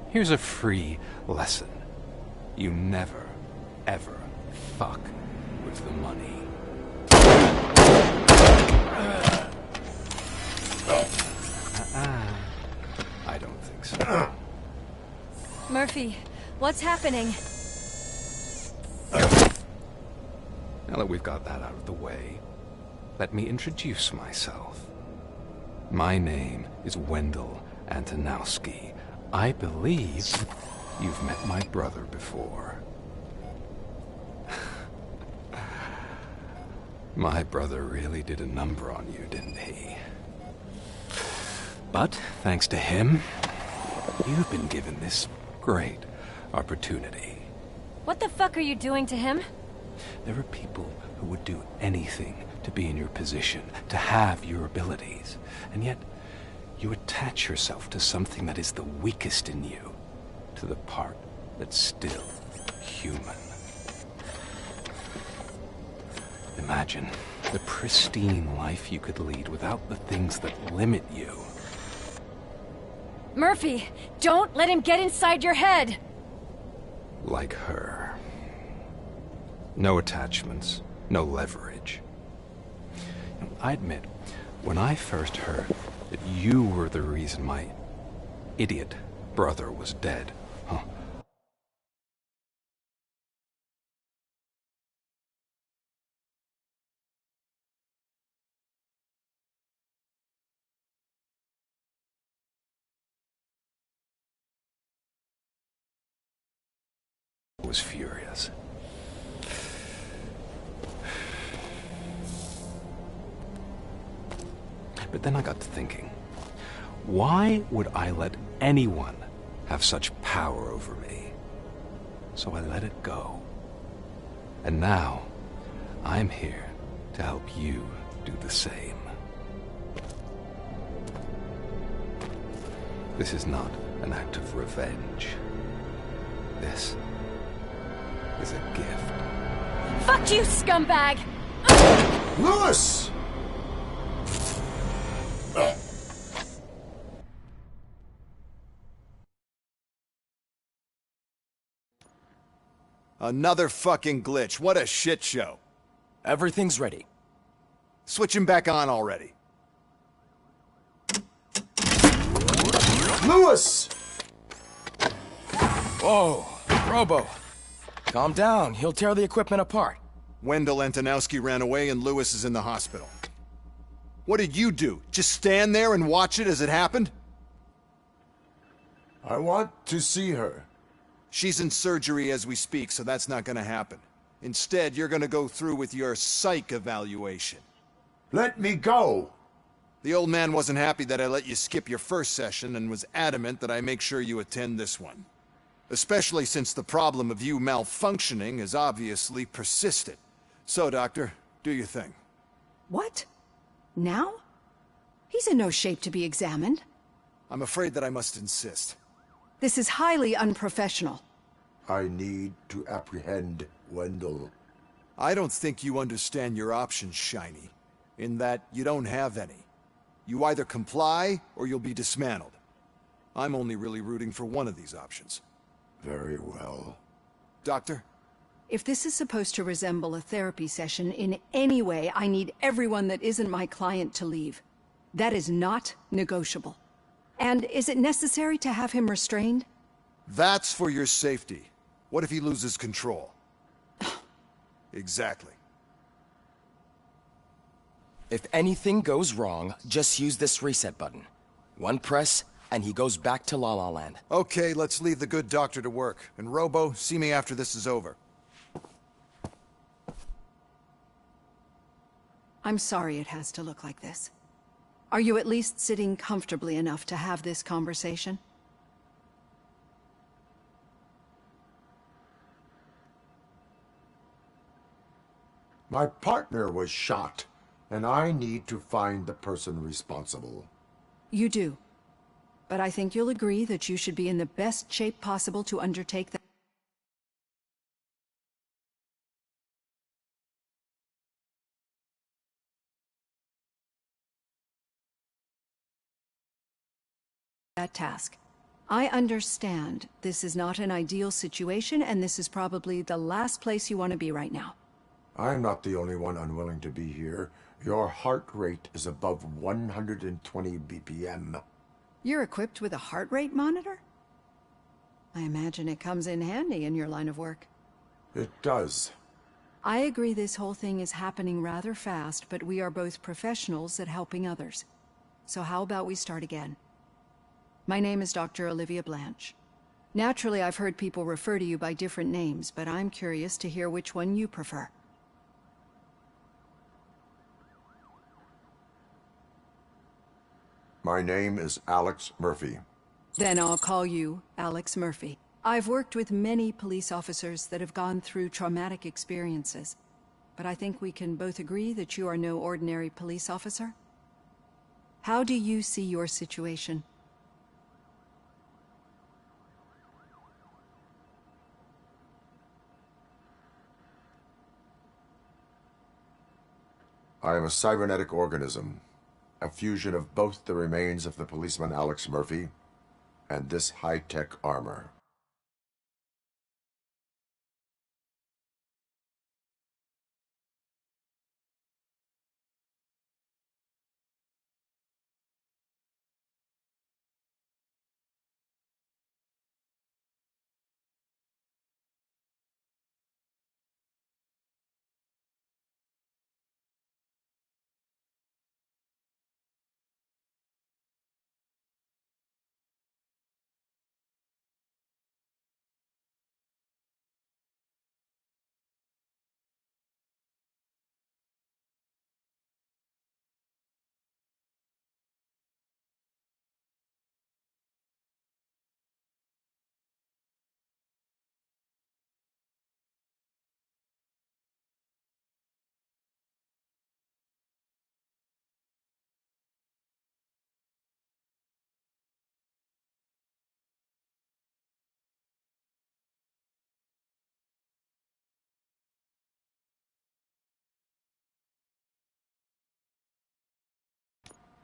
Here's a free lesson. You never, ever fuck with the money. I don't think so. Murphy, what's happening? Now that we've got that out of the way, let me introduce myself. My name is Wendell Antonowski. I believe you've met my brother before. My brother really did a number on you, didn't he? But thanks to him, you've been given this great opportunity. What the fuck are you doing to him? There are people who would do anything to be in your position, to have your abilities, and yet you attach yourself to something that is the weakest in you, to the part that's still human. Imagine the pristine life you could lead without the things that limit you. Murphy, don't let him get inside your head! Like her. No attachments, no leverage. I admit, when I first heard that you were the reason my idiot brother was dead, was furious. But then I got to thinking, why would I let anyone have such power over me? So I let it go. And now, I'm here to help you do the same. This is not an act of revenge. This is a gift. Fuck you, scumbag! Lewis! Another fucking glitch. What a shit show. Everything's ready. Switch him back on already. Lewis! Whoa, Robo. Calm down. He'll tear the equipment apart. Wendell Antonowski ran away and Lewis is in the hospital. What did you do? Just stand there and watch it as it happened? I want to see her. She's in surgery as we speak, so that's not gonna happen. Instead, you're gonna go through with your psych evaluation. Let me go! The old man wasn't happy that I let you skip your first session and was adamant that I make sure you attend this one. Especially since the problem of you malfunctioning has obviously persisted. So, Doctor, do your thing. What? Now? He's in no shape to be examined. I'm afraid that I must insist. This is highly unprofessional. I need to apprehend Wendell. I don't think you understand your options, Shiny. In that you don't have any. You either comply, or you'll be dismantled. I'm only really rooting for one of these options. Very well. Doctor? If this is supposed to resemble a therapy session in any way, I need everyone that isn't my client to leave. That is not negotiable. And is it necessary to have him restrained? That's for your safety. What if he loses control? Exactly. If anything goes wrong, just use this reset button. One press, and he goes back to La La Land. Okay, let's leave the good doctor to work. And Robo, see me after this is over. I'm sorry it has to look like this. Are you at least sitting comfortably enough to have this conversation? My partner was shot, and I need to find the person responsible. You do. But I think you'll agree that you should be in the best shape possible to undertake that task. I understand this is not an ideal situation, and this is probably the last place you want to be right now. I'm not the only one unwilling to be here. Your heart rate is above 120 BPM. You're equipped with a heart rate monitor? I imagine it comes in handy in your line of work. It does. I agree this whole thing is happening rather fast, but we are both professionals at helping others. So how about we start again? My name is Dr. Olivia Blanche. Naturally, I've heard people refer to you by different names, but I'm curious to hear which one you prefer. My name is Alex Murphy. Then I'll call you Alex Murphy. I've worked with many police officers that have gone through traumatic experiences, but I think we can both agree that you are no ordinary police officer. How do you see your situation? I am a cybernetic organism, a fusion of both the remains of the policeman Alex Murphy and this high-tech armor.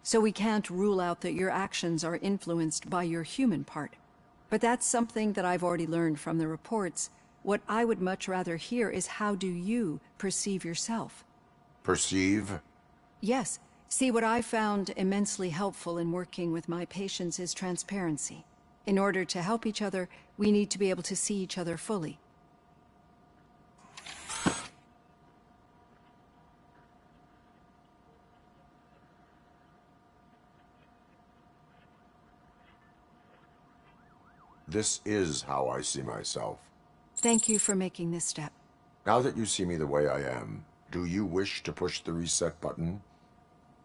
so we can't rule out that your actions are influenced by your human part. But that's something that I've already learned from the reports. What I would much rather hear is how do you perceive yourself? Perceive? Yes. See, what I found immensely helpful in working with my patients is transparency. In order to help each other, we need to be able to see each other fully. This is how I see myself. Thank you for making this step. Now that you see me the way I am, do you wish to push the reset button?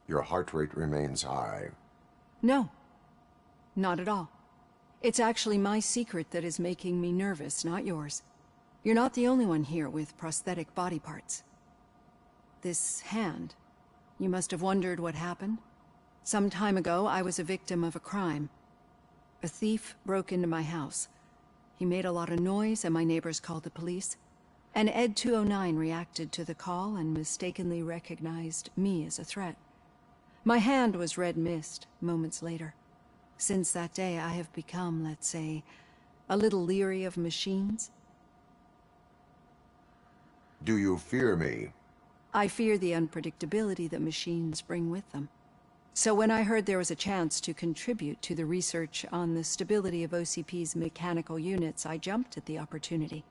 Your heart rate remains high. No, not at all. It's actually my secret that is making me nervous, not yours. You're not the only one here with prosthetic body parts. This hand, you must have wondered what happened. Some time ago, I was a victim of a crime. A thief broke into my house. He made a lot of noise and my neighbors called the police. And Ed 209 reacted to the call and mistakenly recognized me as a threat. My hand was red mist moments later. Since that day, I have become, let's say, a little leery of machines. Do you fear me? I fear the unpredictability that machines bring with them. So when I heard there was a chance to contribute to the research on the stability of OCP's mechanical units, I jumped at the opportunity.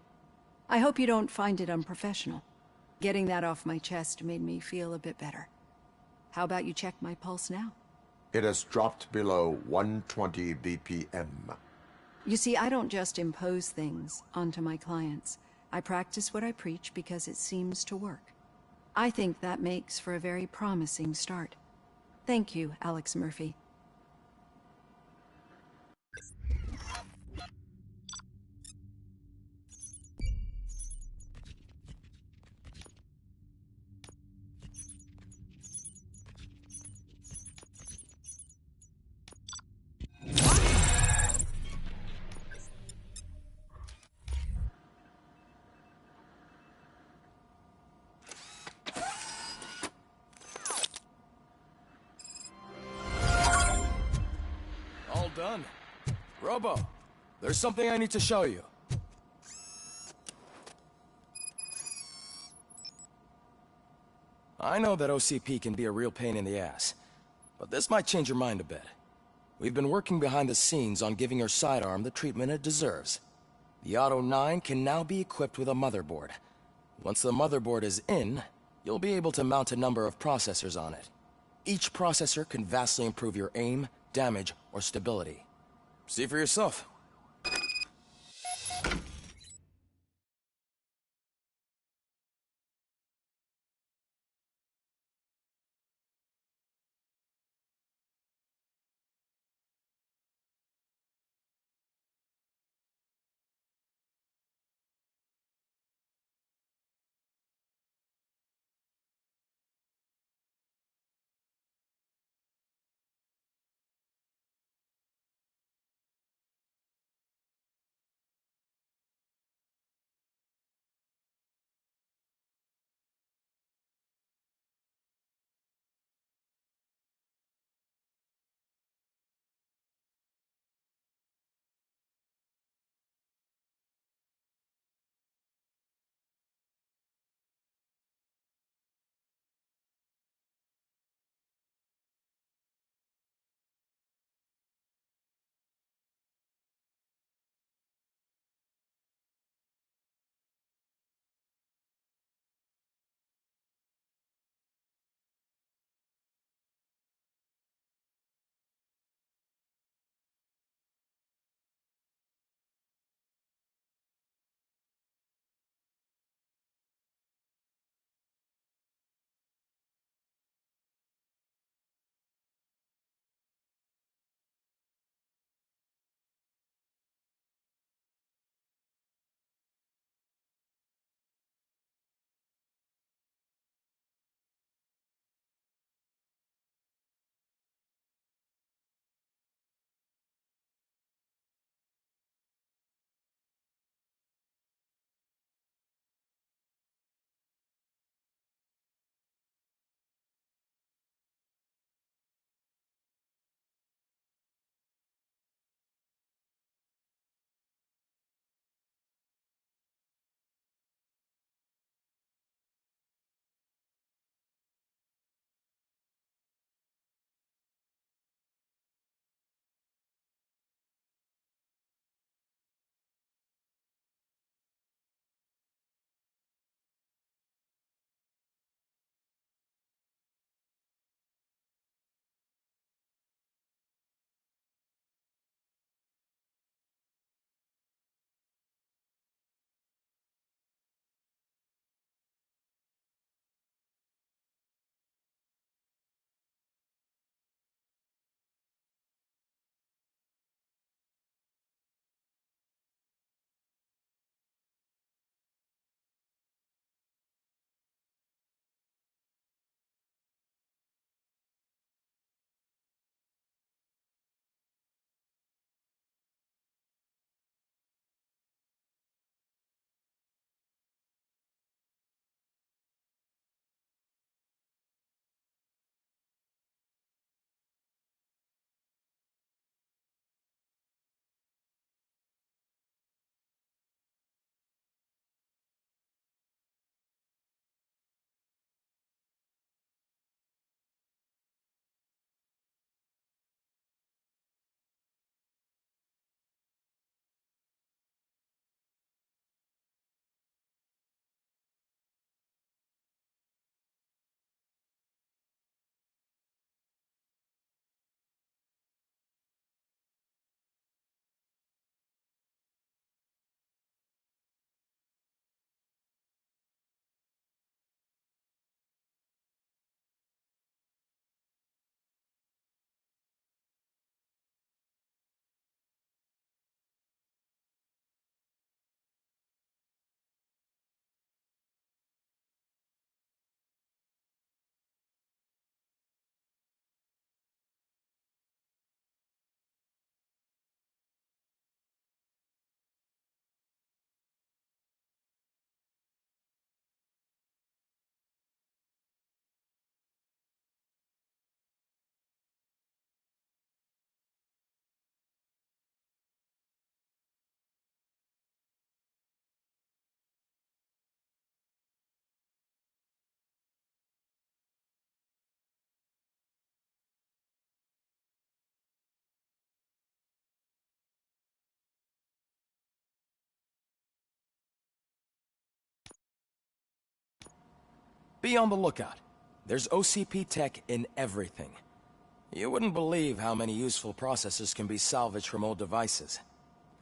I hope you don't find it unprofessional. Getting that off my chest made me feel a bit better. How about you check my pulse now? It has dropped below 120 BPM. You see, I don't just impose things onto my clients. I practice what I preach because it seems to work. I think that makes for a very promising start. Thank you, Alex Murphy. All done. Robo, there's something I need to show you. I know that OCP can be a real pain in the ass, but this might change your mind a bit. We've been working behind the scenes on giving your sidearm the treatment it deserves. The Auto 9 can now be equipped with a motherboard. Once the motherboard is in, you'll be able to mount a number of processors on it. Each processor can vastly improve your aim, damage, or stability. See for yourself. Be on the lookout. There's OCP tech in everything. You wouldn't believe how many useful processors can be salvaged from old devices.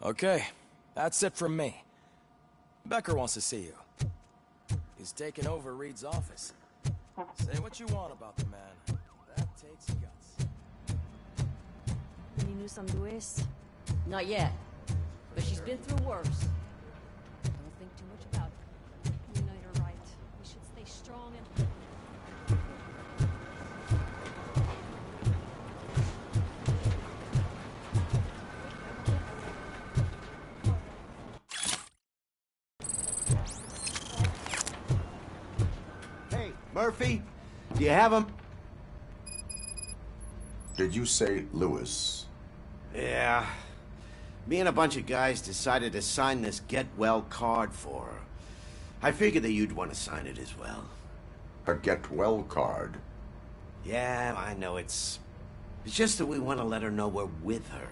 Okay, that's it from me. Becker wants to see you. He's taken over Reed's office. Say what you want about the man. That takes guts. Any news on Luis? Not yet, but she's been through worse. Don't think too much about it. You know you're right. We should stay strong and... Hey, Murphy, do you have him? Did you say Lewis? Yeah. Me and a bunch of guys decided to sign this get well card for her. I figured that you'd want to sign it as well. A get well card? Yeah, I know it's just that we want to let her know we're with her.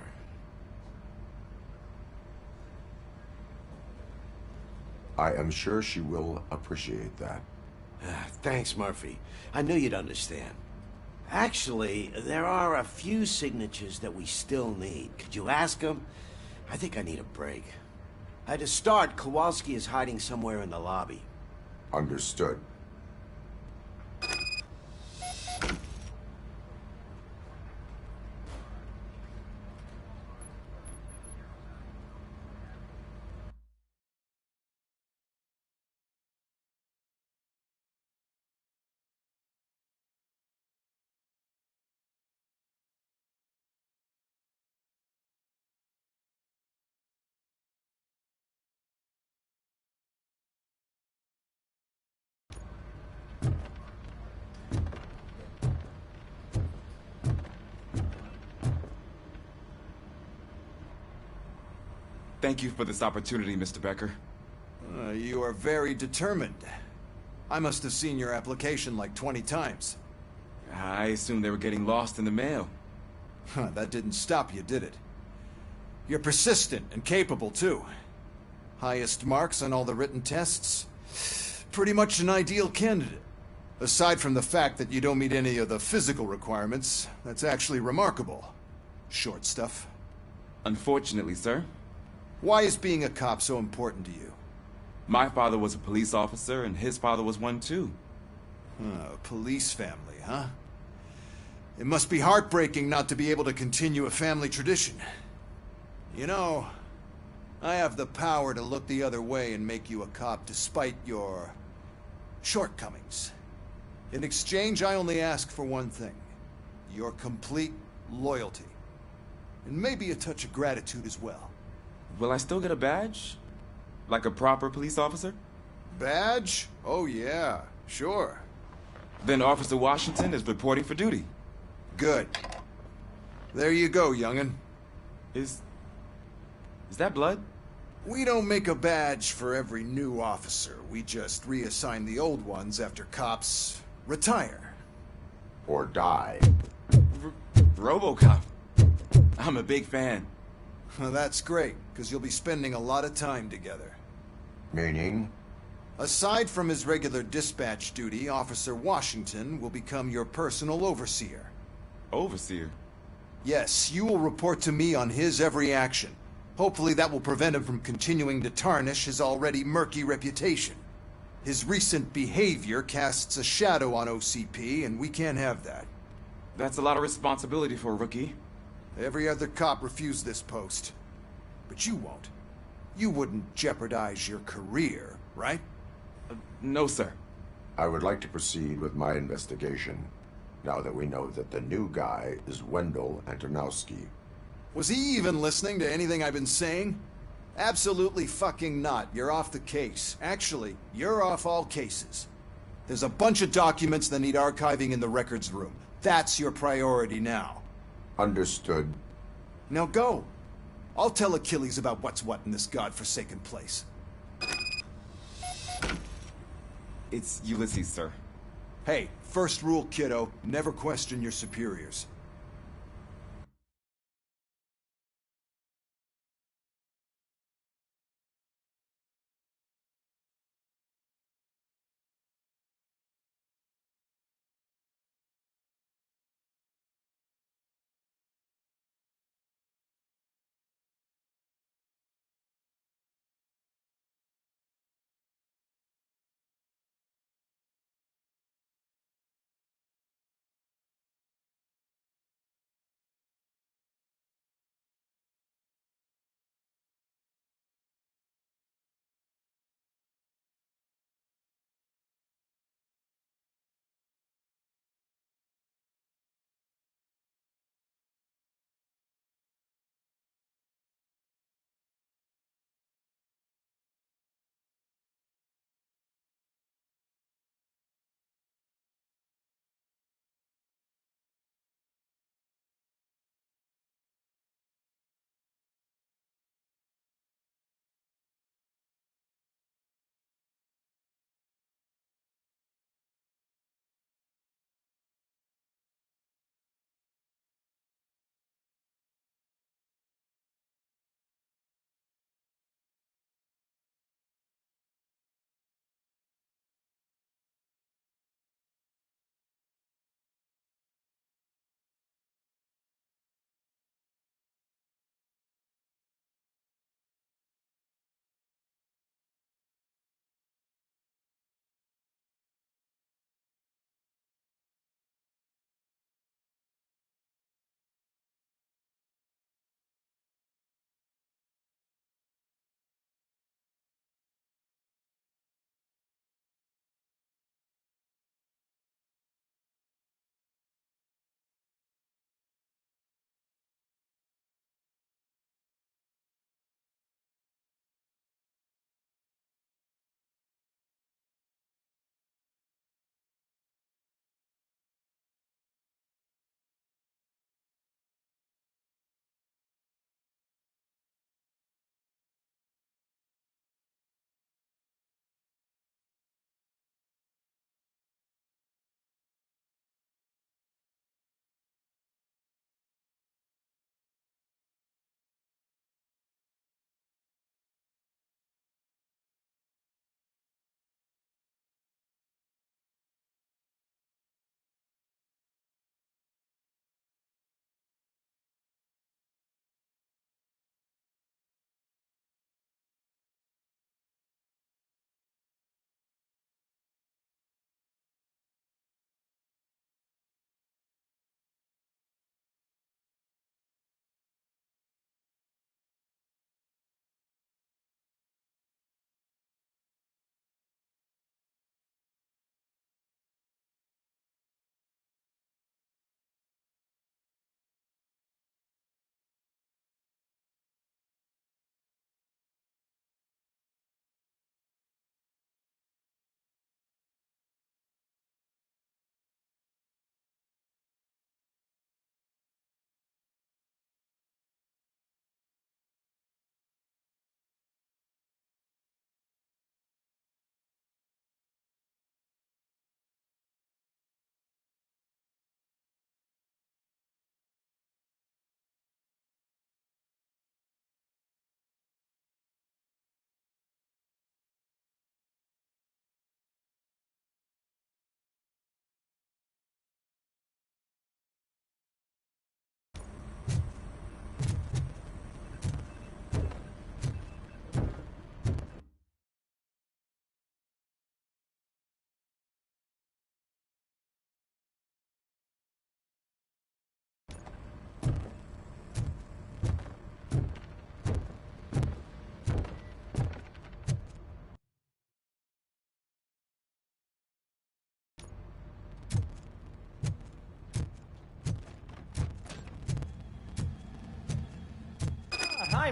I am sure she will appreciate that. Thanks, Murphy. I knew you'd understand. Actually, there are a few signatures that we still need. Could you ask them? I think I need a break. To start, Kowalski is hiding somewhere in the lobby. Understood. Thank you for this opportunity, Mr. Becker. You are very determined. I must have seen your application like 20 times. I assumed they were getting lost in the mail. That didn't stop you, did it? You're persistent and capable, too. Highest marks on all the written tests. Pretty much an ideal candidate. Aside from the fact that you don't meet any of the physical requirements, that's actually remarkable. Short stuff. Unfortunately, sir. Why is being a cop so important to you? My father was a police officer, and his father was one, too. Police family, huh? It must be heartbreaking not to be able to continue a family tradition. You know, I have the power to look the other way and make you a cop despite your shortcomings. In exchange, I only ask for one thing. Your complete loyalty. And maybe a touch of gratitude as well. Will I still get a badge? Like a proper police officer? Badge? Oh yeah, sure. Then Officer Washington is reporting for duty. Good. There you go, young'un. Is that blood? We don't make a badge for every new officer. We just reassign the old ones after cops retire. Or die. Robocop. I'm a big fan. Well, that's great, because you'll be spending a lot of time together. Meaning? Aside from his regular dispatch duty, Officer Washington will become your personal overseer. Overseer? Yes, you will report to me on his every action. Hopefully that will prevent him from continuing to tarnish his already murky reputation. His recent behavior casts a shadow on OCP, and we can't have that. That's a lot of responsibility for a rookie. Every other cop refused this post. But you won't. You wouldn't jeopardize your career, right? No, sir. I would like to proceed with my investigation, now that we know that the new guy is Wendell Antonowski. Was he even listening to anything I've been saying? Absolutely fucking not. You're off the case. Actually, you're off all cases. There's a bunch of documents that need archiving in the records room. That's your priority now. Understood. Now go. I'll tell Achilles about what's what in this godforsaken place. It's Ulysses, sir. Hey, first rule, kiddo, never question your superiors.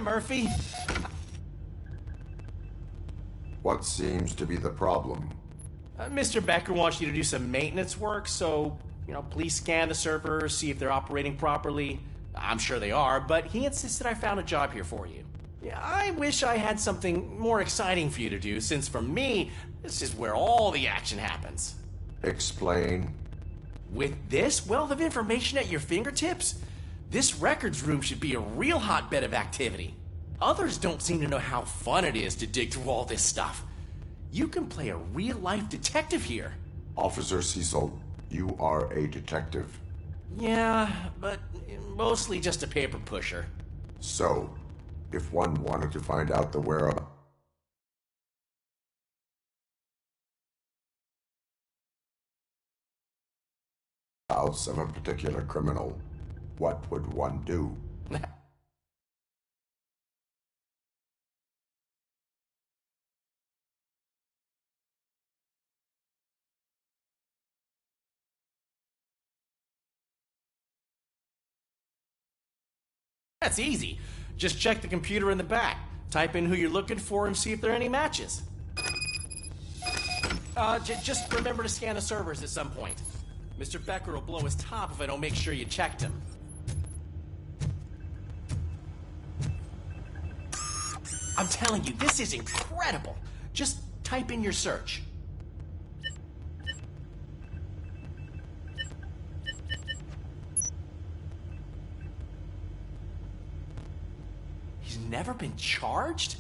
Murphy. What seems to be the problem? Mr. Becker wants you to do some maintenance work, so, please scan the servers, see if they're operating properly. I'm sure they are, but he insisted I found a job here for you. Yeah, I wish I had something more exciting for you to do, since for me, this is where all the action happens. Explain. With this wealth of information at your fingertips, this records room should be a real hotbed of activity. Others don't seem to know how fun it is to dig through all this stuff. You can play a real-life detective here. Officer Cecil, you are a detective. Yeah, but mostly just a paper pusher. So, if one wanted to find out the whereabouts of a particular criminal, what would one do? That's easy. Just check the computer in the back. Type in who you're looking for and see if there are any matches. Just remember to scan the servers at some point. Mr. Becker will blow his top if I don't make sure you checked him. I'm telling you, this is incredible. Just type in your search. He's never been charged?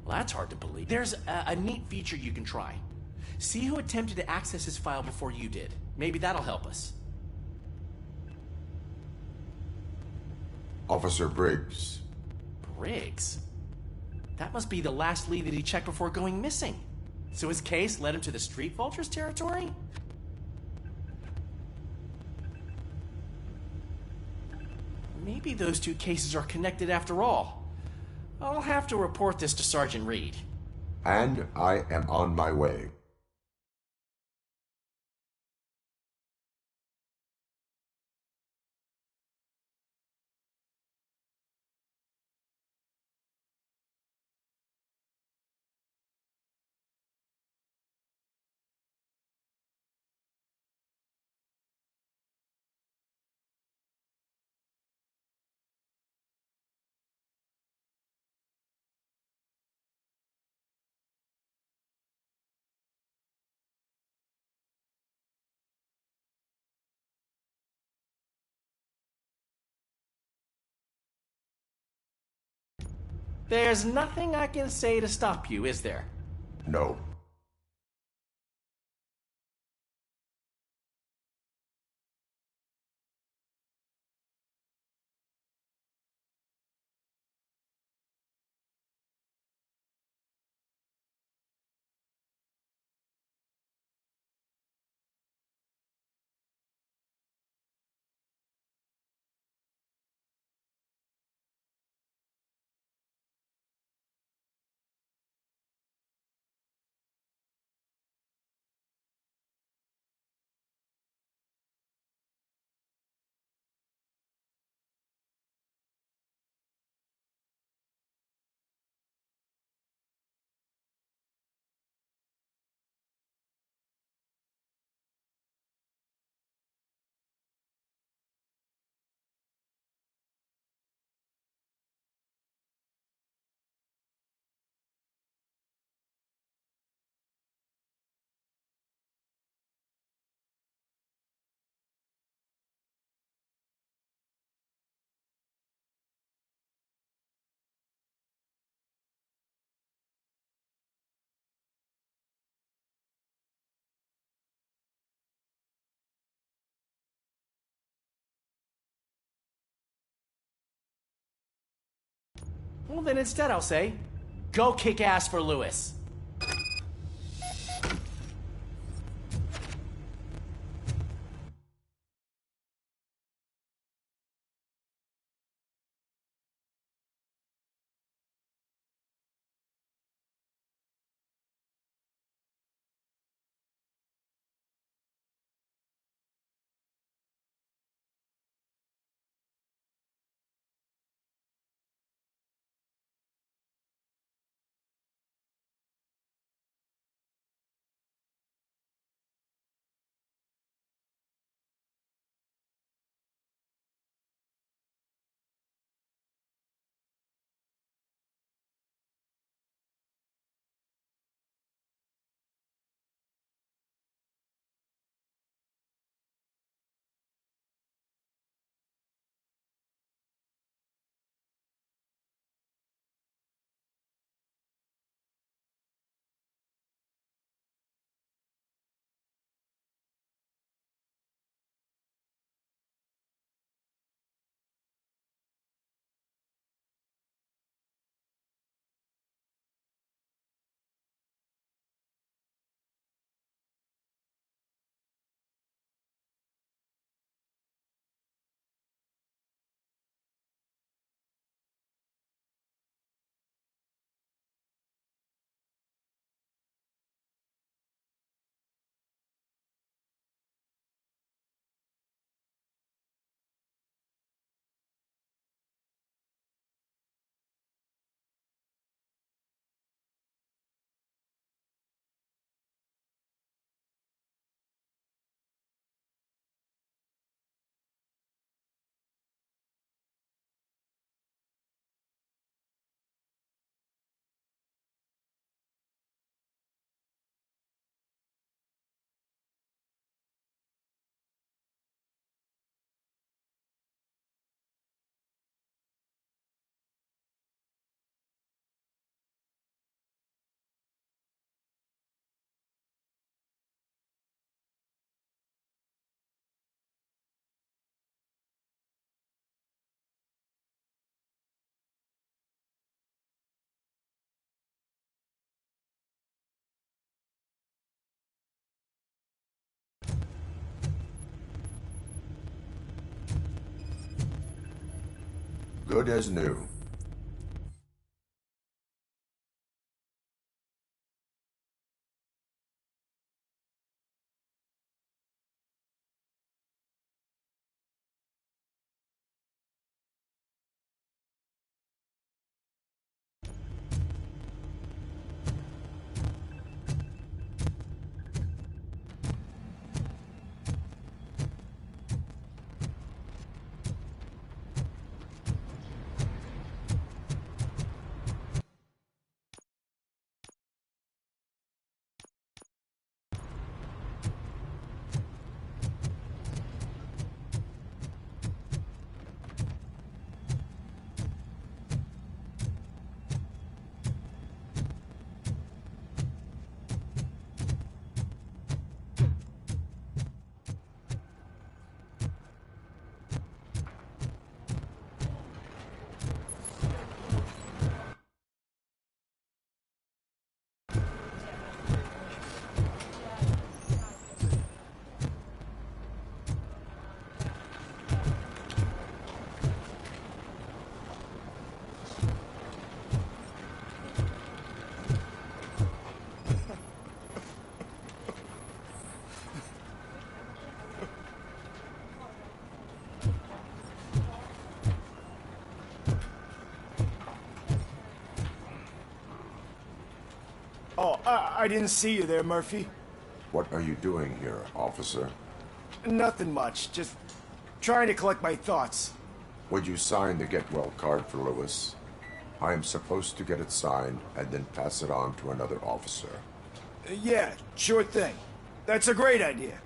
Well, that's hard to believe. There's a neat feature you can try. See who attempted to access his file before you did. Maybe that'll help us. Officer Briggs. Briggs? That must be the last lead that he checked before going missing. So his case led him to the Street Vultures territory? Maybe those two cases are connected after all. I'll have to report this to Sergeant Reed. And I am on my way. There's nothing I can say to stop you, is there? No. Well, then instead I'll say, go kick ass for Lewis. good as new. Oh, I didn't see you there, Murphy. What are you doing here, officer? Nothing much, just trying to collect my thoughts. Would you sign the get well card for Lewis? I am supposed to get it signed and then pass it on to another officer. Yeah, sure thing. That's a great idea.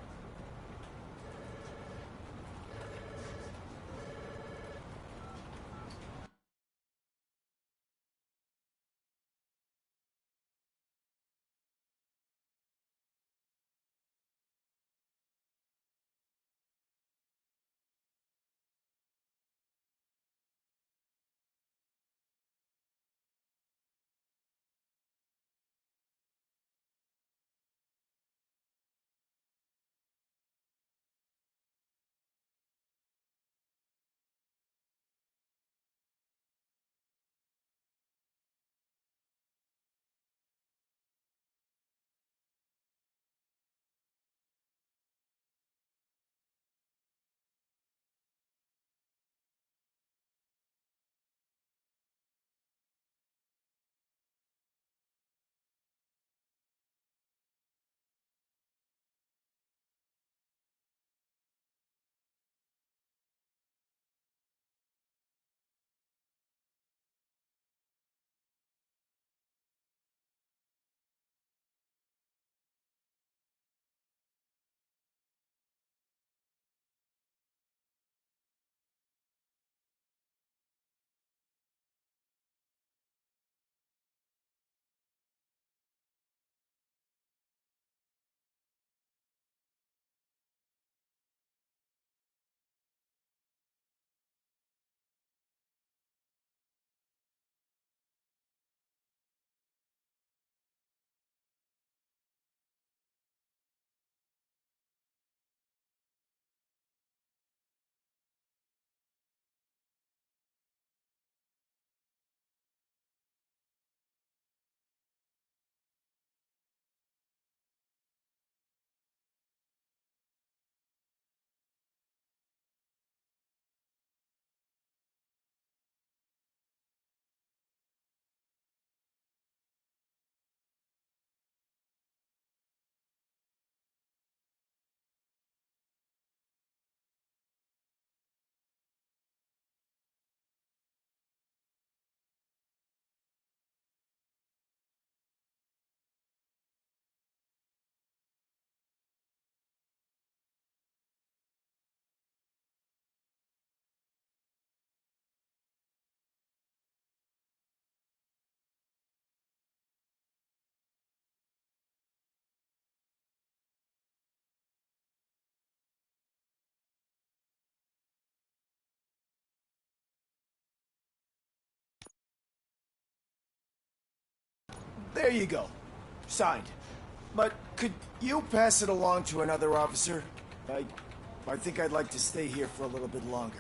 There you go. Signed. But could you pass it along to another officer? I think I'd like to stay here for a little bit longer.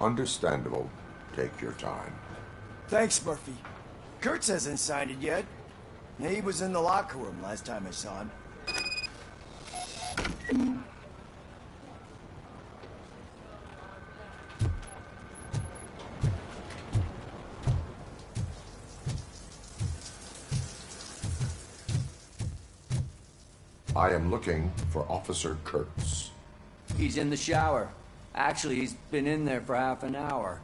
Understandable. Take your time. Thanks, Murphy. Kurtz hasn't signed it yet. He was in the locker room last time I saw him. I am looking for Officer Kurtz. He's in the shower. Actually, he's been in there for half an hour.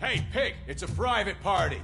Hey, Pig, it's a private party.